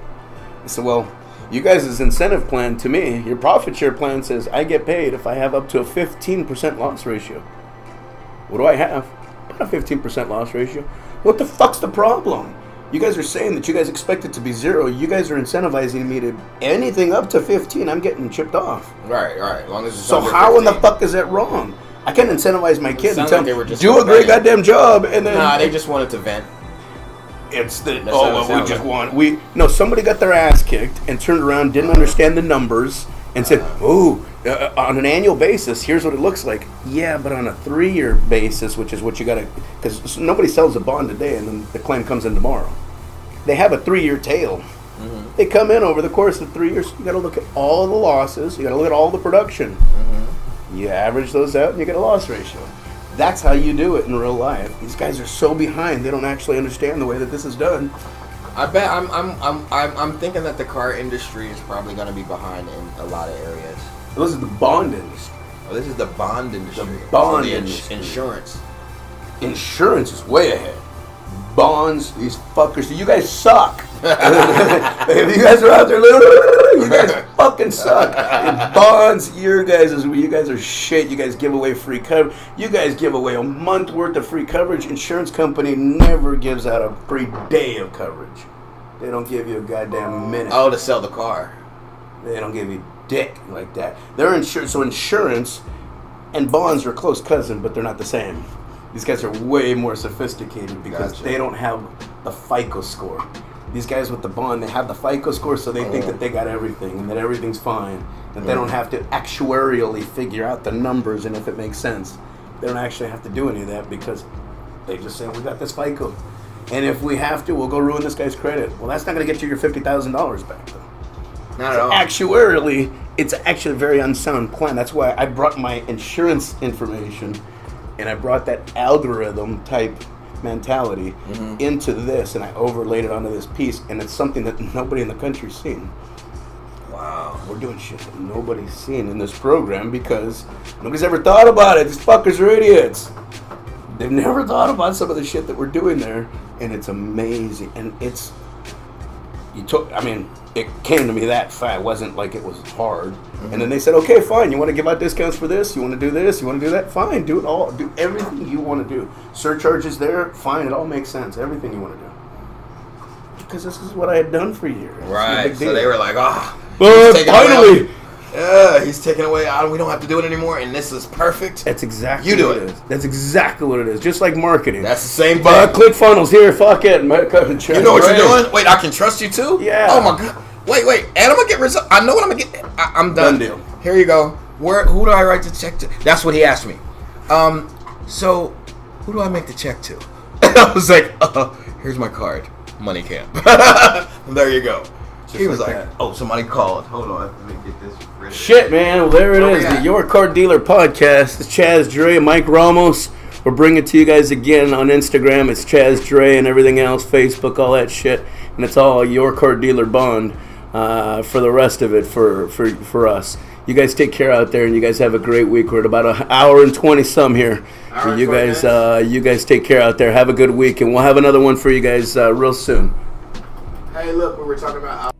I said, well, you guys' incentive plan to me, your profit share plan says I get paid if I have up to a 15% loss ratio. What do I have? About a 15% loss ratio. What the fuck's the problem? You guys are saying that you guys expect it to be 0. You guys are incentivizing me to anything up to 15. I'm getting chipped off. Right. As long as it's so how 15. In the fuck is that wrong? I can't incentivize my kids and tell them, do a great goddamn job, and then... Nah, they just wanted to vent. It's the... somebody got their ass kicked and turned around, didn't understand the numbers, and said, on an annual basis, here's what it looks like. Yeah, but on a 3-year basis, which is what you got to... Because nobody sells a bond today, and then the claim comes in tomorrow. They have a 3-year tail. Mm-hmm. They come in over the course of 3 years. You got to look at all the losses. You got to look at all the production. Mm-hmm. You average those out, and you get a loss ratio. That's how you do it in real life. These guys are so behind; they don't actually understand the way that this is done. I bet I'm thinking that the car industry is probably going to be behind in a lot of areas. This is the bond industry. Oh, this is the bond industry. The bond industry. Insurance. Insurance is way ahead. Bonds, these fuckers. You guys suck. If you guys are out there, you guys fucking suck. In bonds, you guys are shit. You guys give away free coverage. You guys give away a month worth of free coverage. Insurance company never gives out a free day of coverage. They don't give you a goddamn minute. Oh, to sell the car. They don't give you dick like that. They're insured. So insurance and bonds are a close cousin, but they're not the same. These guys are way more sophisticated because they don't have the FICO score. These guys with the bond, they have the FICO score, so they think that they got everything and that everything's fine. That they don't have to actuarially figure out the numbers and if it makes sense. They don't actually have to do any of that because they just say, we got this FICO. And if we have to, we'll go ruin this guy's credit. Well, that's not going to get you your $50,000 back, though. Not at all. Actuarially, it's actually a very unsound plan. That's why I brought my insurance information and I brought that algorithm type mentality into this, and I overlaid it onto this piece, and it's something that nobody in the country's seen. Wow. We're doing shit that nobody's seen in this program because nobody's ever thought about it. These fuckers are idiots. They've never thought about some of the shit that we're doing there, and it's amazing. And it's... it came to me that fast. It wasn't like it was hard. Mm-hmm. And then they said, okay, fine. You want to give out discounts for this? You want to do this? You want to do that? Fine. Do it all. Do everything you want to do. Surcharges there? Fine. It all makes sense. Everything you want to do. Because this is what I had done for years. Right. So they were like, but finally. He's taking away. We don't have to do it anymore, and this is perfect. That's exactly what it is. That's exactly what it is. Just like marketing. That's the same thing. But ClickFunnels here. Fuck it. You know what you're doing? Wait, I can trust you too? Yeah. Oh my god. Wait. And I'm gonna get results. I know what I'm gonna get. I'm done. Done deal. Here you go. Who do I write the check to? That's what he asked me. So who do I make the check to? And I was like, here's my card. Money Camp. There you go. He was like, somebody called. Hold on. Let me get this ready. Shit, man. Well, there it is. The Your Car Dealer Podcast. It's ChasDre and Mike Ramos. We're bringing it to you guys again on Instagram. It's ChasDre and everything else. Facebook, all that shit. And it's all Your Car Dealer Bond for the rest of it for us. You guys take care out there, and you guys have a great week. We're at about an hour and 20-some here. So you guys take care out there. Have a good week, and we'll have another one for you guys real soon. Hey, look, we were talking about...